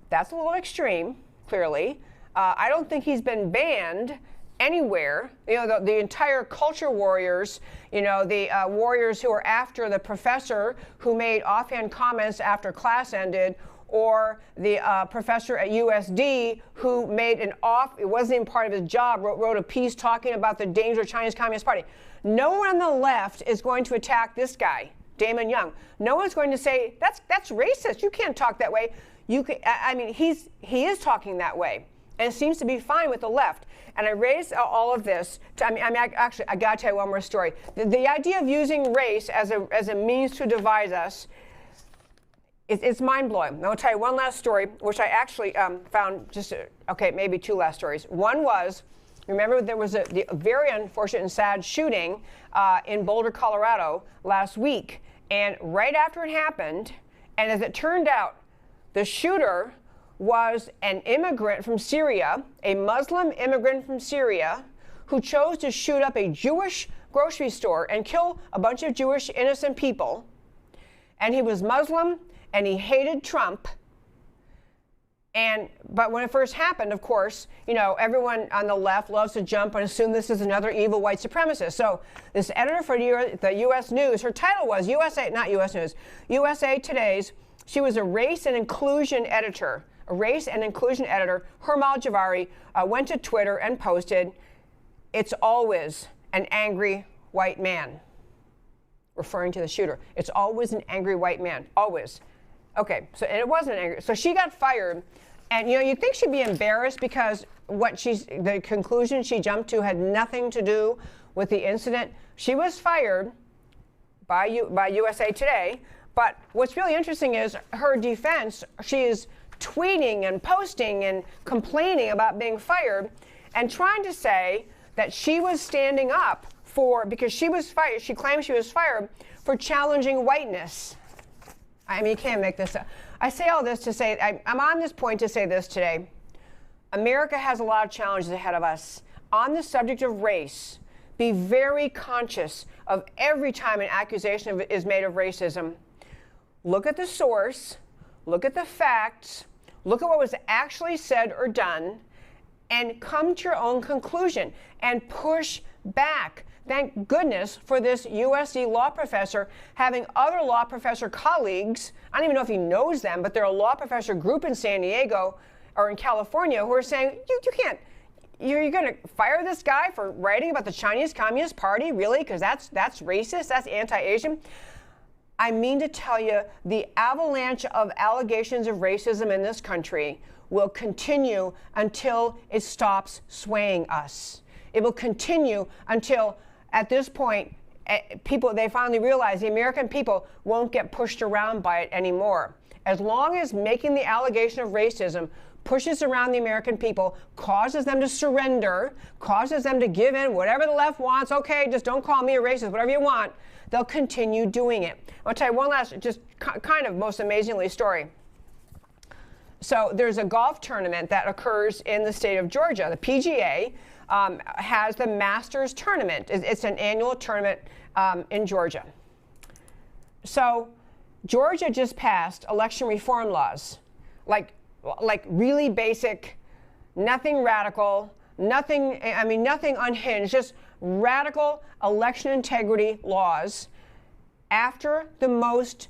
S1: that's a little extreme, clearly. I don't think he's been banned anywhere. The entire culture warriors, the warriors who are after the professor who made offhand comments after class ended, or the professor at USD who made it wasn't even part of his job, wrote a piece talking about the danger of Chinese Communist Party. No one on the left is going to attack this guy, Damon Young. No one's going to say, that's racist. You can't talk that way. He is talking that way. And it seems to be fine with the left. And I raised all of this. Actually, I got to tell you one more story. The idea of using race as a means to divide us, it's mind-blowing. I'll tell you one last story, which I actually found maybe two last stories. One was, remember there was a very unfortunate and sad shooting in Boulder, Colorado last week. And right after it happened, and as it turned out, the shooter was an immigrant from Syria, a Muslim immigrant from Syria, who chose to shoot up a Jewish grocery store and kill a bunch of Jewish innocent people. And he was Muslim, and he hated Trump. But when it first happened, of course, everyone on the left loves to jump and assume this is another evil white supremacist. So this editor for the U.S. News, her title was USA Today's, she was a race and inclusion editor. Hermal Javari, went to Twitter and posted, "It's always an angry white man," referring to the shooter. It's always an angry white man, always. Okay, and it wasn't angry. So she got fired, and you'd think she'd be embarrassed because the conclusion she jumped to had nothing to do with the incident. She was fired by USA Today, but what's really interesting is her defense. She is tweeting and posting and complaining about being fired and trying to say that she was standing up because she was fired. She claimed she was fired for challenging whiteness. You can't make this up. I say all this to say, I'm on this point to say this today. America has a lot of challenges ahead of us. On the subject of race, be very conscious of every time an accusation is made of racism. Look at the source, look at the facts, look at what was actually said or done, and come to your own conclusion and push back. Thank goodness for this USC law professor having other law professor colleagues. I don't even know if he knows them, but they're a law professor group in San Diego or in California who are saying, you can't, you're going to fire this guy for writing about the Chinese Communist Party? Really? Because that's racist, that's anti-Asian. I mean to tell you, the avalanche of allegations of racism in this country will continue until it stops swaying us. It will continue until, at this point, they finally realize the American people won't get pushed around by it anymore. As long as making the allegation of racism pushes around the American people, causes them to surrender, causes them to give in, whatever the left wants, okay, just don't call me a racist, whatever you want, they'll continue doing it. I'll tell you one last, just kind of most amazingly story. So there's a golf tournament that occurs in the state of Georgia. The PGA has the Masters tournament. It's an annual tournament in Georgia. So Georgia just passed election reform laws, like really basic, nothing radical, nothing unhinged, just radical election integrity laws after the most,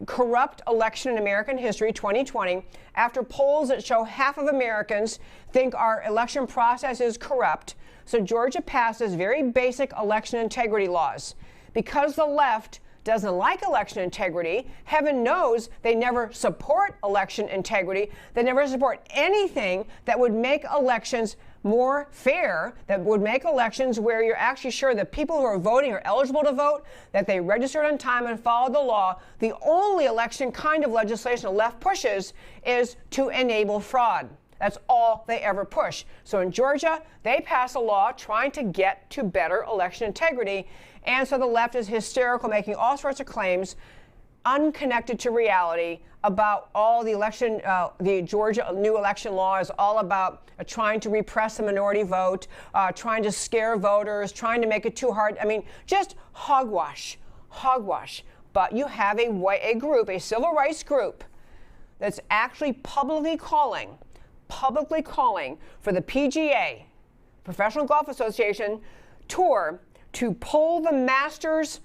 S1: corrupt election in American history, 2020, after polls that show half of Americans think our election process is corrupt. So Georgia passes very basic election integrity laws. Because the left doesn't like election integrity, heaven knows they never support election integrity. They never support anything that would make elections more fair, that would make elections where you're actually sure that people who are voting are eligible to vote, that they registered on time and followed the law. The only election kind of legislation the left pushes is to enable fraud. That's all they ever push. So in Georgia, they pass a law trying to get to better election integrity. And so the left is hysterical, making all sorts of claims unconnected to reality about all the election, the Georgia new election law is all about trying to repress the minority vote, trying to scare voters, trying to make it too hard. Just hogwash. But you have a group, a civil rights group, that's actually publicly calling for the PGA, Professional Golf Association, tour to pull the Masters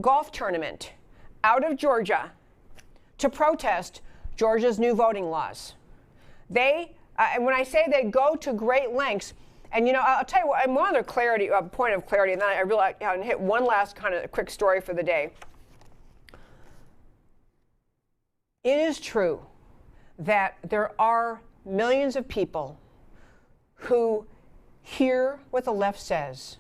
S1: golf tournament out of Georgia to protest Georgia's new voting laws. They, and when I say they go to great lengths, and I'll tell you what, one other point of clarity, and then I really hit one last kind of quick story for the day. It is true that there are millions of people who hear what the left says,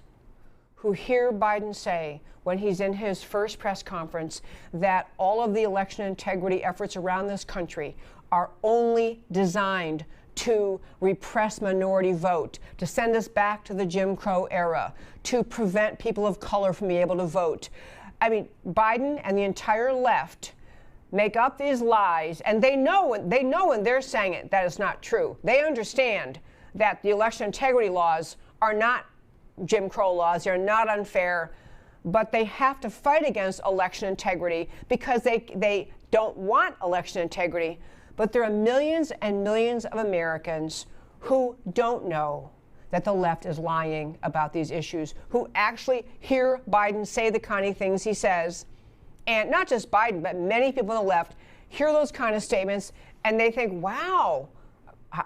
S1: who hear Biden say when he's in his first press conference that all of the election integrity efforts around this country are only designed to repress minority vote, to send us back to the Jim Crow era, to prevent people of color from being able to vote. I mean, Biden and the entire left make up these lies, and they know when they're saying it that it's not true. They understand that the election integrity laws are not Jim Crow laws, they're not unfair, but they have to fight against election integrity because they don't want election integrity. But there are millions and millions of Americans who don't know that the left is lying about these issues, who actually hear Biden say the kind of things he says. And not just Biden, but many people on the left hear those kind of statements and they think, wow,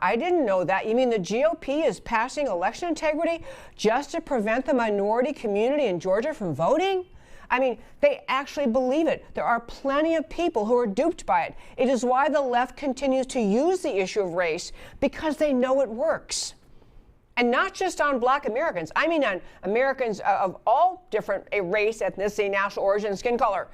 S1: I didn't know that. You mean the GOP is passing election integrity just to prevent the minority community in Georgia from voting? I mean, they actually believe it. There are plenty of people who are duped by it. It is why the left continues to use the issue of race, because they know it works. And not just on black Americans. I mean on Americans of all different race, ethnicity, national origin, skin color.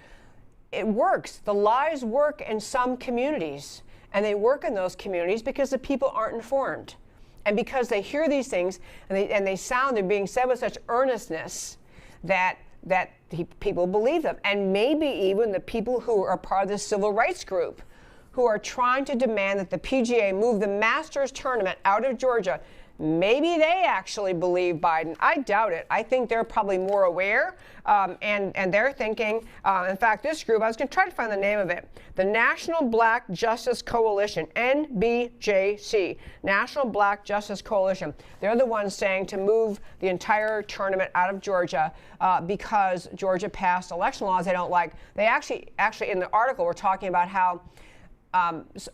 S1: It works. The lies work in some communities. And they work in those communities because the people aren't informed. And because they hear these things and they're being said with such earnestness that people believe them. And maybe even the people who are part of this civil rights group who are trying to demand that the PGA move the Masters tournament out of Georgia, maybe they actually believe Biden. I doubt it. I think they're probably more aware, and they're thinking, in fact, this group, I was going to try to find the name of it, the National Black Justice Coalition, NBJC, National Black Justice Coalition. They're the ones saying to move the entire tournament out of Georgia because Georgia passed election laws they don't like. They actually in the article were talking about how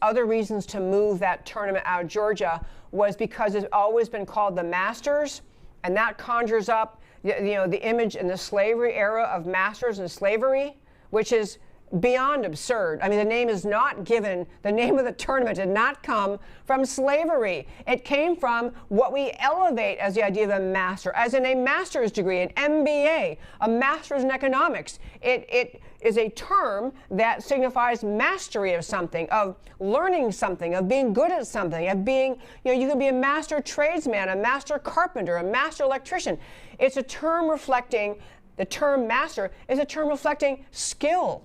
S1: other reasons to move that tournament out of Georgia was because it's always been called the Masters, and that conjures up the image in the slavery era of masters and slavery, which is beyond absurd. I mean, the name is not given, the name of the tournament did not come from slavery. It came from what we elevate as the idea of a master, as in a master's degree, an MBA, a master's in economics. It is a term that signifies mastery of something, of learning something, of being good at something, of being, you can be a master tradesman, a master carpenter, a master electrician. It's a term reflecting, the term master is a term reflecting skill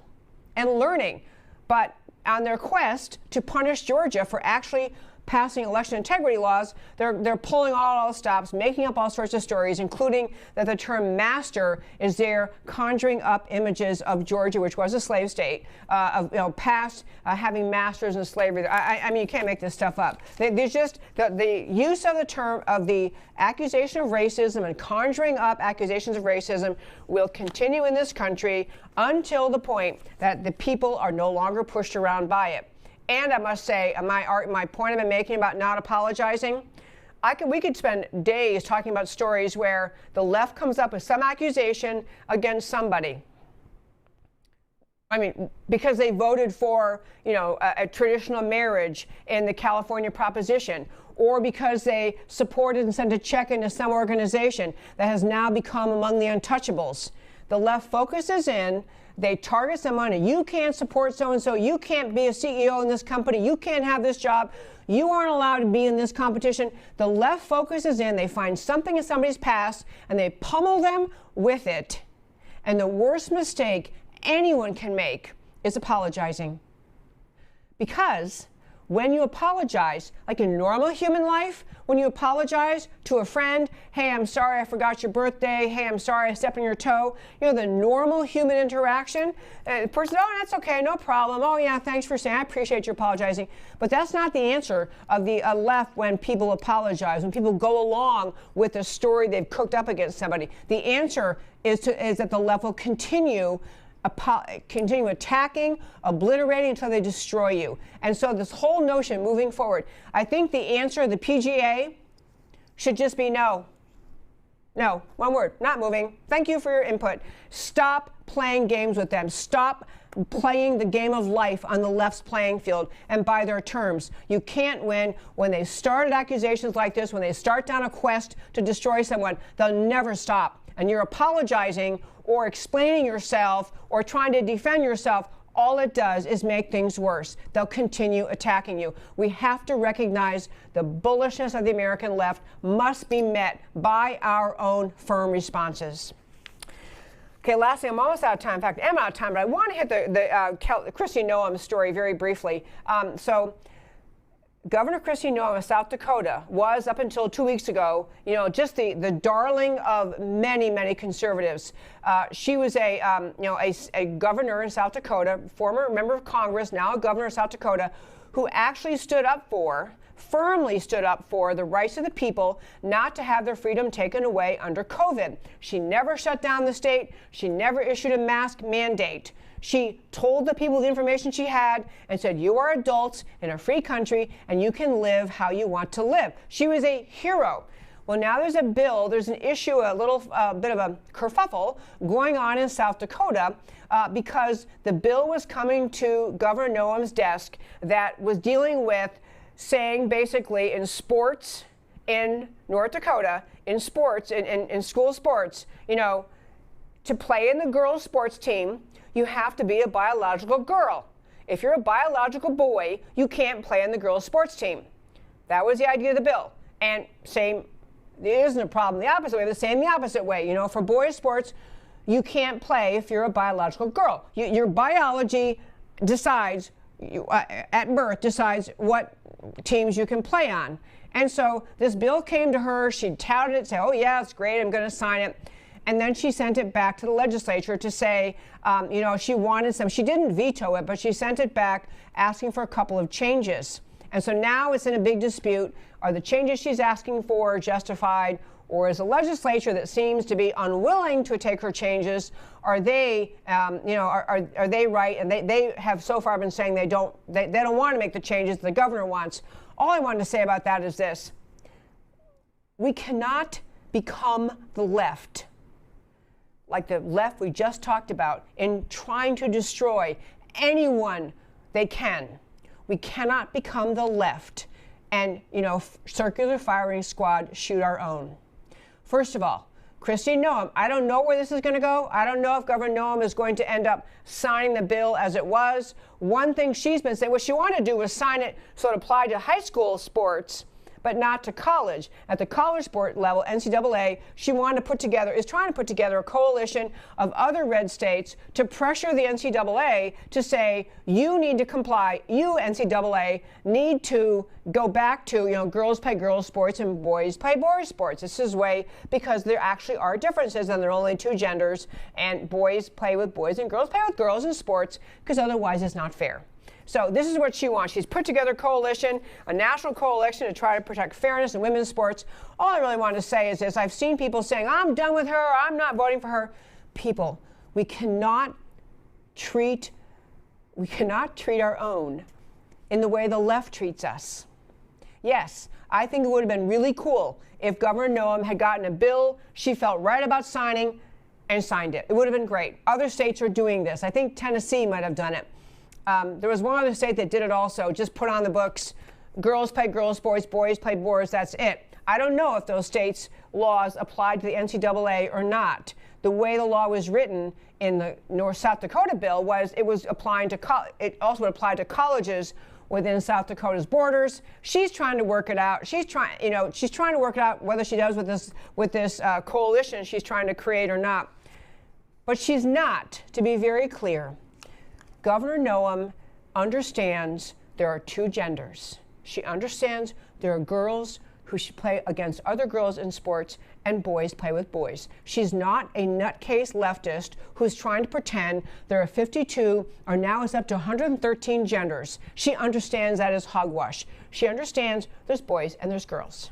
S1: and learning. But on their quest to punish Georgia for actually passing election integrity laws, they're pulling all stops, making up all sorts of stories, including that the term master is there conjuring up images of Georgia, which was a slave state, of past having masters in slavery. I mean, you can't make this stuff up. There's just the use of the term of the accusation of racism and conjuring up accusations of racism will continue in this country until the point that the people are no longer pushed around by it. And I must say, my point I've been making about not apologizing, we could spend days talking about stories where the left comes up with some accusation against somebody. I mean, because they voted for, a traditional marriage in the California proposition, or because they supported and sent a check into some organization that has now become among the untouchables. The left focuses in. They target someone, and you can't support so-and-so, you can't be a CEO in this company, you can't have this job, you aren't allowed to be in this competition. The left focuses in, they find something in somebody's past, and they pummel them with it. And the worst mistake anyone can make is apologizing. Because when you apologize, like in normal human life, when you apologize to a friend, hey, I'm sorry I forgot your birthday, hey, I'm sorry I stepped on your toe, the normal human interaction, the person, oh, that's okay, no problem, oh yeah, thanks for saying, I appreciate you apologizing. But that's not the answer of the left when people apologize, when people go along with the story they've cooked up against somebody. The answer is that the left will continue continue attacking, obliterating until they destroy you. And so this whole notion moving forward, I think the answer of the PGA should just be no. No, one word, not moving. Thank you for your input. Stop playing games with them. Stop playing the game of life on the left's playing field and by their terms. You can't win. When they started accusations like this, when they start down a quest to destroy someone, they'll never stop. And you're apologizing or explaining yourself or trying to defend yourself. All it does is make things worse. They'll continue attacking you. We have to recognize the bullishness of the American left must be met by our own firm responses. Okay, lastly, I'm almost out of time. In fact, I'm out of time, but I want to hit the Kristi Noem story very briefly. Governor Kristi Noem of South Dakota was, up until 2 weeks ago, just the darling of many, many conservatives. She was a governor in South Dakota, former member of Congress, now a governor of South Dakota, who actually firmly stood up for the rights of the people not to have their freedom taken away under COVID. She never shut down the state. She never issued a mask mandate. She told the people the information she had and said, you are adults in a free country and you can live how you want to live. She was a hero. Well, now there's a bill, there's an issue, a little bit of a kerfuffle going on in South Dakota because the bill was coming to Governor Noem's desk that was dealing with saying basically in sports in North Dakota, in sports, in school sports, to play in the girls' sports team, you have to be a biological girl. If you're a biological boy, you can't play in the girls' sports team. That was the idea of the bill. And there isn't a problem the opposite way, the same the opposite way. For boys' sports, you can't play if you're a biological girl. Your biology decides, at birth, decides what teams you can play on. And so this bill came to her, she touted it, said, oh yeah, it's great, I'm gonna sign it. And then she sent it back to the legislature to say, she wanted she didn't veto it, but she sent it back asking for a couple of changes. And so now it's in a big dispute. Are the changes she's asking for justified, or is the legislature that seems to be unwilling to take her changes, are they right? And they have so far been saying they don't want to make the changes the governor wants. All I wanted to say about that is this. We cannot become the left, like the left we just talked about, in trying to destroy anyone they can. We cannot become the left and, circular firing squad shoot our own. First of all, Kristi Noem, I don't know where this is going to go. I don't know if Governor Noem is going to end up signing the bill as it was. One thing she's been saying, what she wanted to do was sign it so it applied to high school sports, but not to college. At the college sport level, NCAA, she is trying to put together a coalition of other red states to pressure the NCAA to say, you need to comply. You, NCAA, need to go back to, girls play girls sports and boys play boys sports. This is because there actually are differences and there are only two genders, and boys play with boys and girls play with girls in sports, because otherwise it's not fair. So this is what she wants. She's put together a coalition, a national coalition to try to protect fairness in women's sports. All I really want to say is this. I've seen people saying, I'm done with her, I'm not voting for her. People, we cannot treat our own in the way the left treats us. Yes, I think it would have been really cool if Governor Noem had gotten a bill she felt right about signing and signed it. It would have been great. Other states are doing this. I think Tennessee might have done it. There was one other state that did it also, just put on the books, girls play girls sports, boys play boys, that's it. I don't know if those states' laws applied to the NCAA or not. The way the law was written in the South Dakota bill was it was applying to it also would apply to colleges within South Dakota's borders. She's trying to work it out. She's trying to work it out whether she does with this coalition she's trying to create or not. But she's not, to be very clear. Governor Noem understands there are two genders. She understands there are girls who should play against other girls in sports and boys play with boys. She's not a nutcase leftist who's trying to pretend there are 52 or now it's up to 113 genders. She understands that is hogwash. She understands there's boys and there's girls.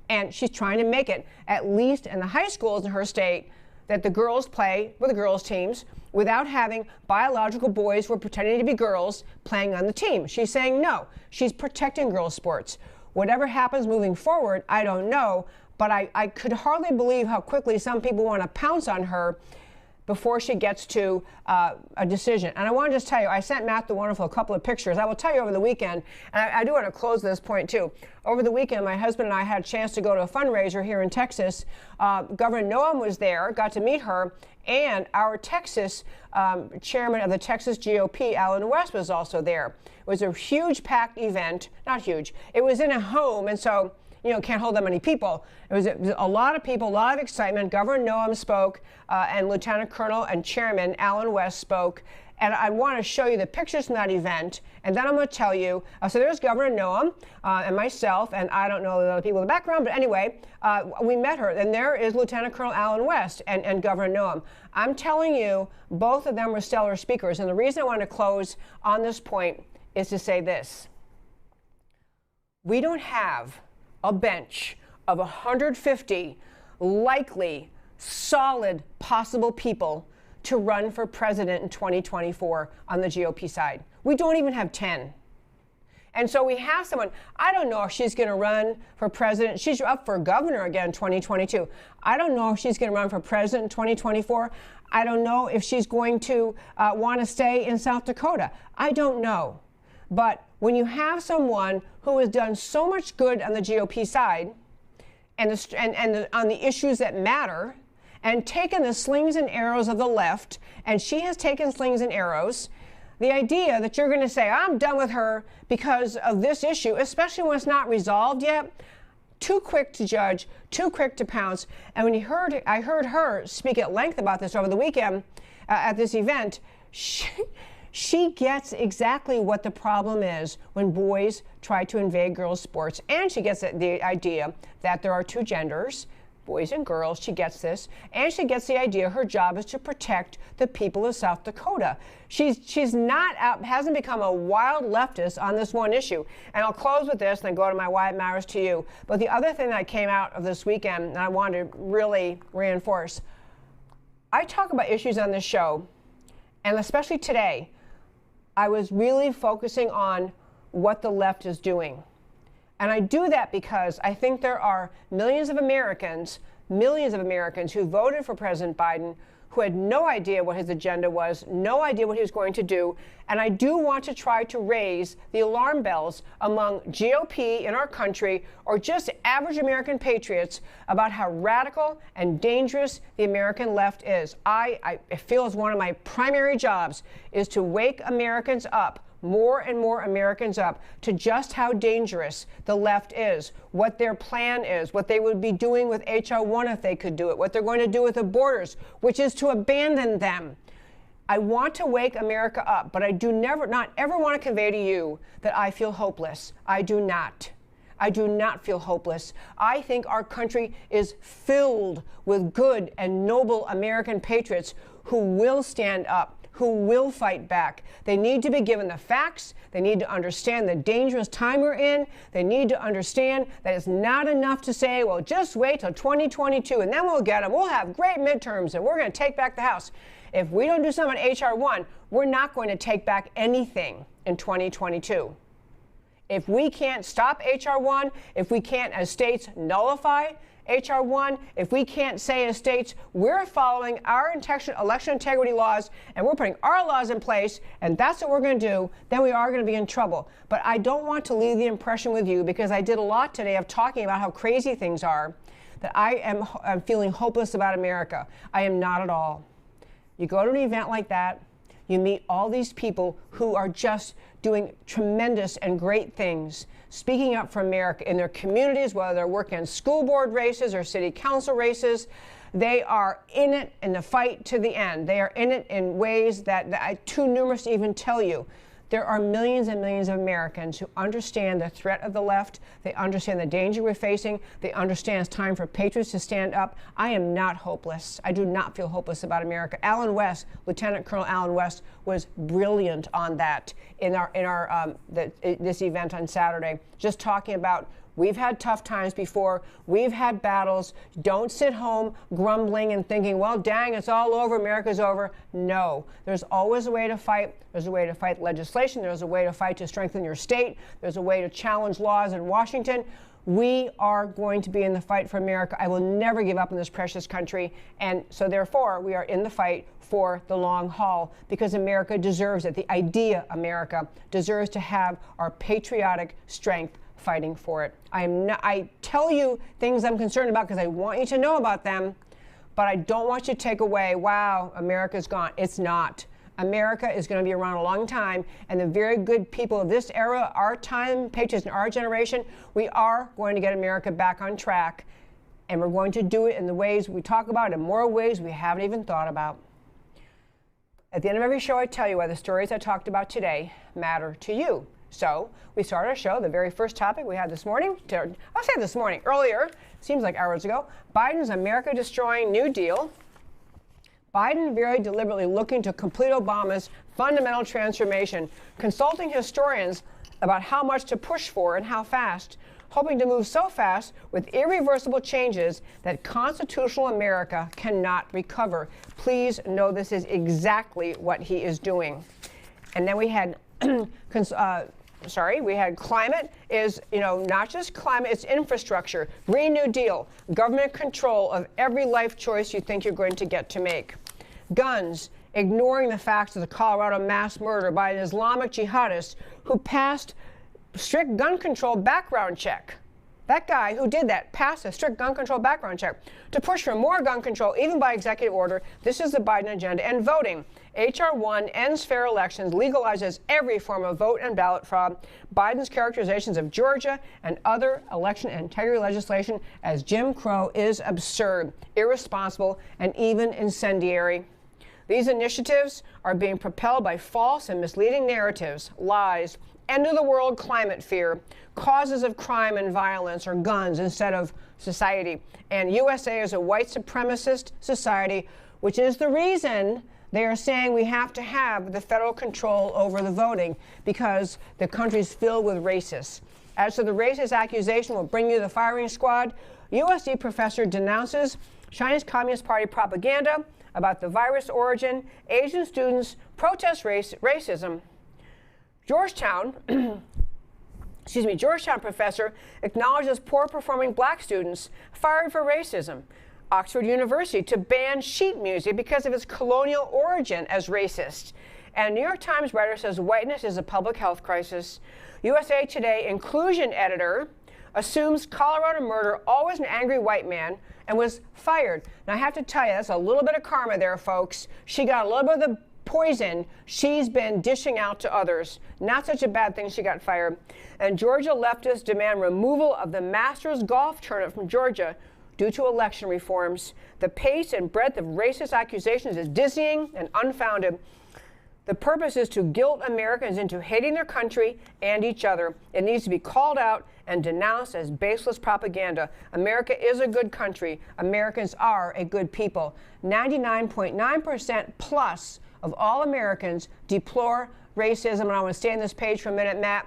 S1: And she's trying to make it, at least in the high schools in her state, that the girls play with the girls' teams without having biological boys who are pretending to be girls playing on the team. She's saying no. She's protecting girls' sports. Whatever happens moving forward, I don't know, but I could hardly believe how quickly some people want to pounce on her before she gets to a decision. And I want to just tell you, I sent Matt the Wonderful a couple of pictures. I will tell you over the weekend, and I do want to close this point too. Over the weekend, my husband and I had a chance to go to a fundraiser here in Texas. Governor Noem was there, got to meet her, and our Texas chairman of the Texas GOP, Alan West, was also there. It was a huge packed event, not huge, it was in a home, and so can't hold that many people. It was a lot of people, a lot of excitement. Governor Noem spoke, and Lieutenant Colonel and Chairman Alan West spoke. And I want to show you the pictures from that event, and then I'm going to tell you. So there's Governor Noem and myself, and I don't know the other people in the background, but anyway, we met her. And there is Lieutenant Colonel Alan West and Governor Noem. I'm telling you, both of them were stellar speakers. And the reason I want to close on this point is to say this. We don't have a bench of 150 likely, solid, possible people to run for president in 2024 on the GOP side. We don't even have 10. And so we have someone, I don't know if she's going to run for president. She's up for governor again in 2022. I don't know if she's going to run for president in 2024. I don't know if she's going to want to stay in South Dakota. I don't know. But when you have someone who has done so much good on the GOP side and on the issues that matter, and taken the slings and arrows of the left, and she has taken slings and arrows, the idea that you're going to say, I'm done with her because of this issue, especially when it's not resolved yet, too quick to judge, too quick to pounce. And when I heard her speak at length about this over the weekend at this event, she gets exactly what the problem is when boys try to invade girls' sports. And she gets the idea that there are two genders, boys and girls. She gets this. And she gets the idea her job is to protect the people of South Dakota. She's not out, hasn't become a wild leftist on this one issue. And I'll close with this and then go to my why it matters to you. But the other thing that came out of this weekend, and I wanted to really reinforce, I talk about issues on this show, and especially today, I was really focusing on what the left is doing. And I do that because I think there are millions of Americans who voted for President Biden who had no idea what his agenda was, no idea what he was going to do. And I do want to try to raise the alarm bells among GOP in our country or just average American patriots about how radical and dangerous the American left is. I feel as one of my primary jobs is to wake Americans up, more and more Americans up, to just how dangerous the left is, what their plan is, what they would be doing with H.R. 1 if they could do it, what they're going to do with the borders, which is to abandon them. I want to wake America up, but I do not ever want to convey to you that I feel hopeless. I do not. I do not feel hopeless. I think our country is filled with good and noble American patriots who will stand up, who will fight back. They need to be given the facts. They need to understand the dangerous time we're in. They need to understand that it's not enough to say, well, just wait till 2022 and then we'll get them. We'll have great midterms and we're going to take back the House. If we don't do something on H.R. 1, we're not going to take back anything in 2022. If we can't stop H.R. 1, if we can't, as states, nullify H.R. 1, if we can't say as states, we're following our election integrity laws and we're putting our laws in place and that's what we're going to do, then we are going to be in trouble. But I don't want to leave the impression with you, because I did a lot today of talking about how crazy things are, that I'm feeling hopeless about America. I am not at all. You go to an event like that, you meet all these people who are just doing tremendous and great things, speaking up for America in their communities, whether they're working on school board races or city council races. They are in it in the fight to the end. They are in it in ways that are too numerous to even tell you. There are millions and millions of Americans who understand the threat of the left. They understand the danger we're facing. They understand it's time for patriots to stand up. I am not hopeless. I do not feel hopeless about America. Alan West, Lieutenant Colonel Alan West, was brilliant on that in this event on Saturday, just talking about We've had tough times before. We've had battles. Don't sit home grumbling and thinking, well, dang, it's all over, America's over. No, there's always a way to fight. There's a way to fight legislation. There's a way to fight to strengthen your state. There's a way to challenge laws in Washington. We are going to be in the fight for America. I will never give up in this precious country. And so therefore, we are in the fight for the long haul because America deserves it. The idea America deserves to have our patriotic strength fighting for it. I tell you things I'm concerned about because I want you to know about them, but I don't want you to take away, wow, America's gone. It's not. America is going to be around a long time, and the very good people of this era, our time, patriots in our generation, we are going to get America back on track, and we're going to do it in the ways we talk about, in more ways we haven't even thought about. At the end of every show, I tell you why the stories I talked about today matter to you. So we started our show, the very first topic we had this morning, earlier, seems like hours ago, Biden's America-destroying New Deal. Biden very deliberately looking to complete Obama's fundamental transformation, consulting historians about how much to push for and how fast, hoping to move so fast with irreversible changes that constitutional America cannot recover. Please know this is exactly what he is doing. And then we had we had climate is, not just climate, it's infrastructure, Green New Deal, government control of every life choice you think you're going to get to make. Guns, ignoring the facts of the Colorado mass murder by an Islamic jihadist who passed strict gun control background check. That guy who did that passed a strict gun control background check to push for more gun control, even by executive order. This is the Biden agenda. And voting. H.R. 1 ends fair elections, legalizes every form of vote and ballot fraud. Biden's characterizations of Georgia and other election integrity legislation as Jim Crow is absurd, irresponsible, and even incendiary. These initiatives are being propelled by false and misleading narratives, lies, end-of-the-world climate fear, causes of crime and violence, or guns instead of society. And USA is a white supremacist society, which is the reason they are saying we have to have the federal control over the voting because the country's filled with racists. As to the racist accusation will bring you the firing squad, USC professor denounces Chinese Communist Party propaganda about the virus origin, Asian students protest racism. Georgetown professor acknowledges poor-performing black students fired for racism. Oxford University to ban sheet music because of its colonial origin as racist. And New York Times writer says whiteness is a public health crisis. USA Today inclusion editor assumes Colorado murder always an angry white man and was fired. Now I have to tell you, that's a little bit of karma there, folks. She got a little bit of the poison she's been dishing out to others. Not such a bad thing she got fired. And Georgia leftists demand removal of the Masters golf tournament from Georgia due to election reforms. The pace and breadth of racist accusations is dizzying and unfounded. The purpose is to guilt Americans into hating their country and each other. It needs to be called out and denounced as baseless propaganda. America is a good country. Americans are a good people. 99.9% plus of all Americans deplore racism. And I want to stay on this page for a minute, Matt.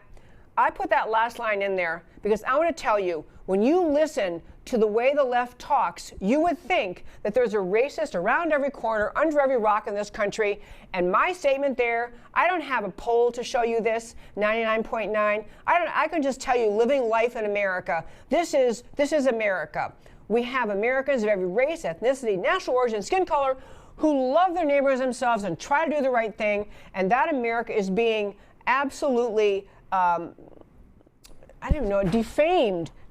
S1: I put that last line in there because I want to tell you, when you listen to the way the left talks, you would think that there's a racist around every corner, under every rock in this country. And my statement there, I don't have a poll to show you this, 99.9. I can just tell you, living life in America. This is America. We have Americans of every race, ethnicity, national origin, skin color, who love their neighbors themselves and try to do the right thing. And that America is being absolutely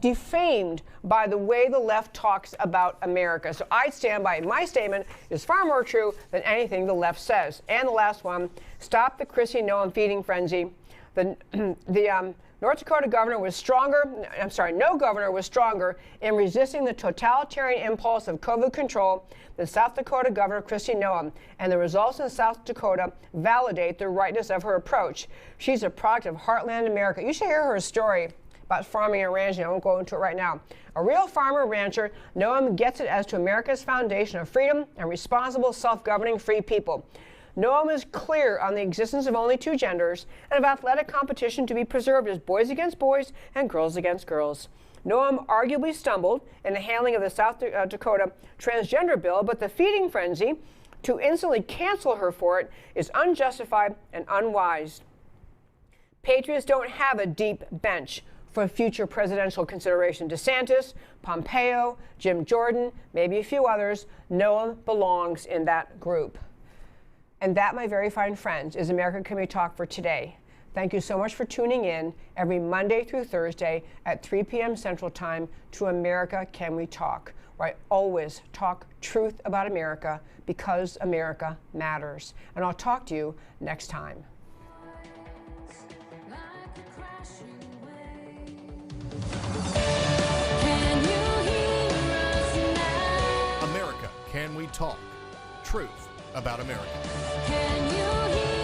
S1: defamed by the way the left talks about America. So I stand by my statement is far more true than anything the left says. And the last one, stop the Kristi Noem feeding frenzy. The North Dakota governor was no governor was stronger in resisting the totalitarian impulse of COVID control than South Dakota Governor Kristi Noem, and the results in South Dakota validate the rightness of her approach. She's a product of heartland America. You should hear her story about farming and ranching. I won't go into it right now. A real farmer rancher, Noem gets it as to America's foundation of freedom and responsible, self-governing free people. Noem is clear on the existence of only two genders and of athletic competition to be preserved as boys against boys and girls against girls. Noam arguably stumbled in the handling of the South Dakota transgender bill, but the feeding frenzy to instantly cancel her for it is unjustified and unwise. Patriots don't have a deep bench for future presidential consideration. DeSantis, Pompeo, Jim Jordan, maybe a few others. Noam belongs in that group. And that, my very fine friends, is America Can We Talk for today. Thank you so much for tuning in every Monday through Thursday at 3 p.m. Central Time to America Can We Talk, where I always talk truth about America because America matters. And I'll talk to you next time.
S2: America Can We Talk? Truth about America.
S3: Can you hear?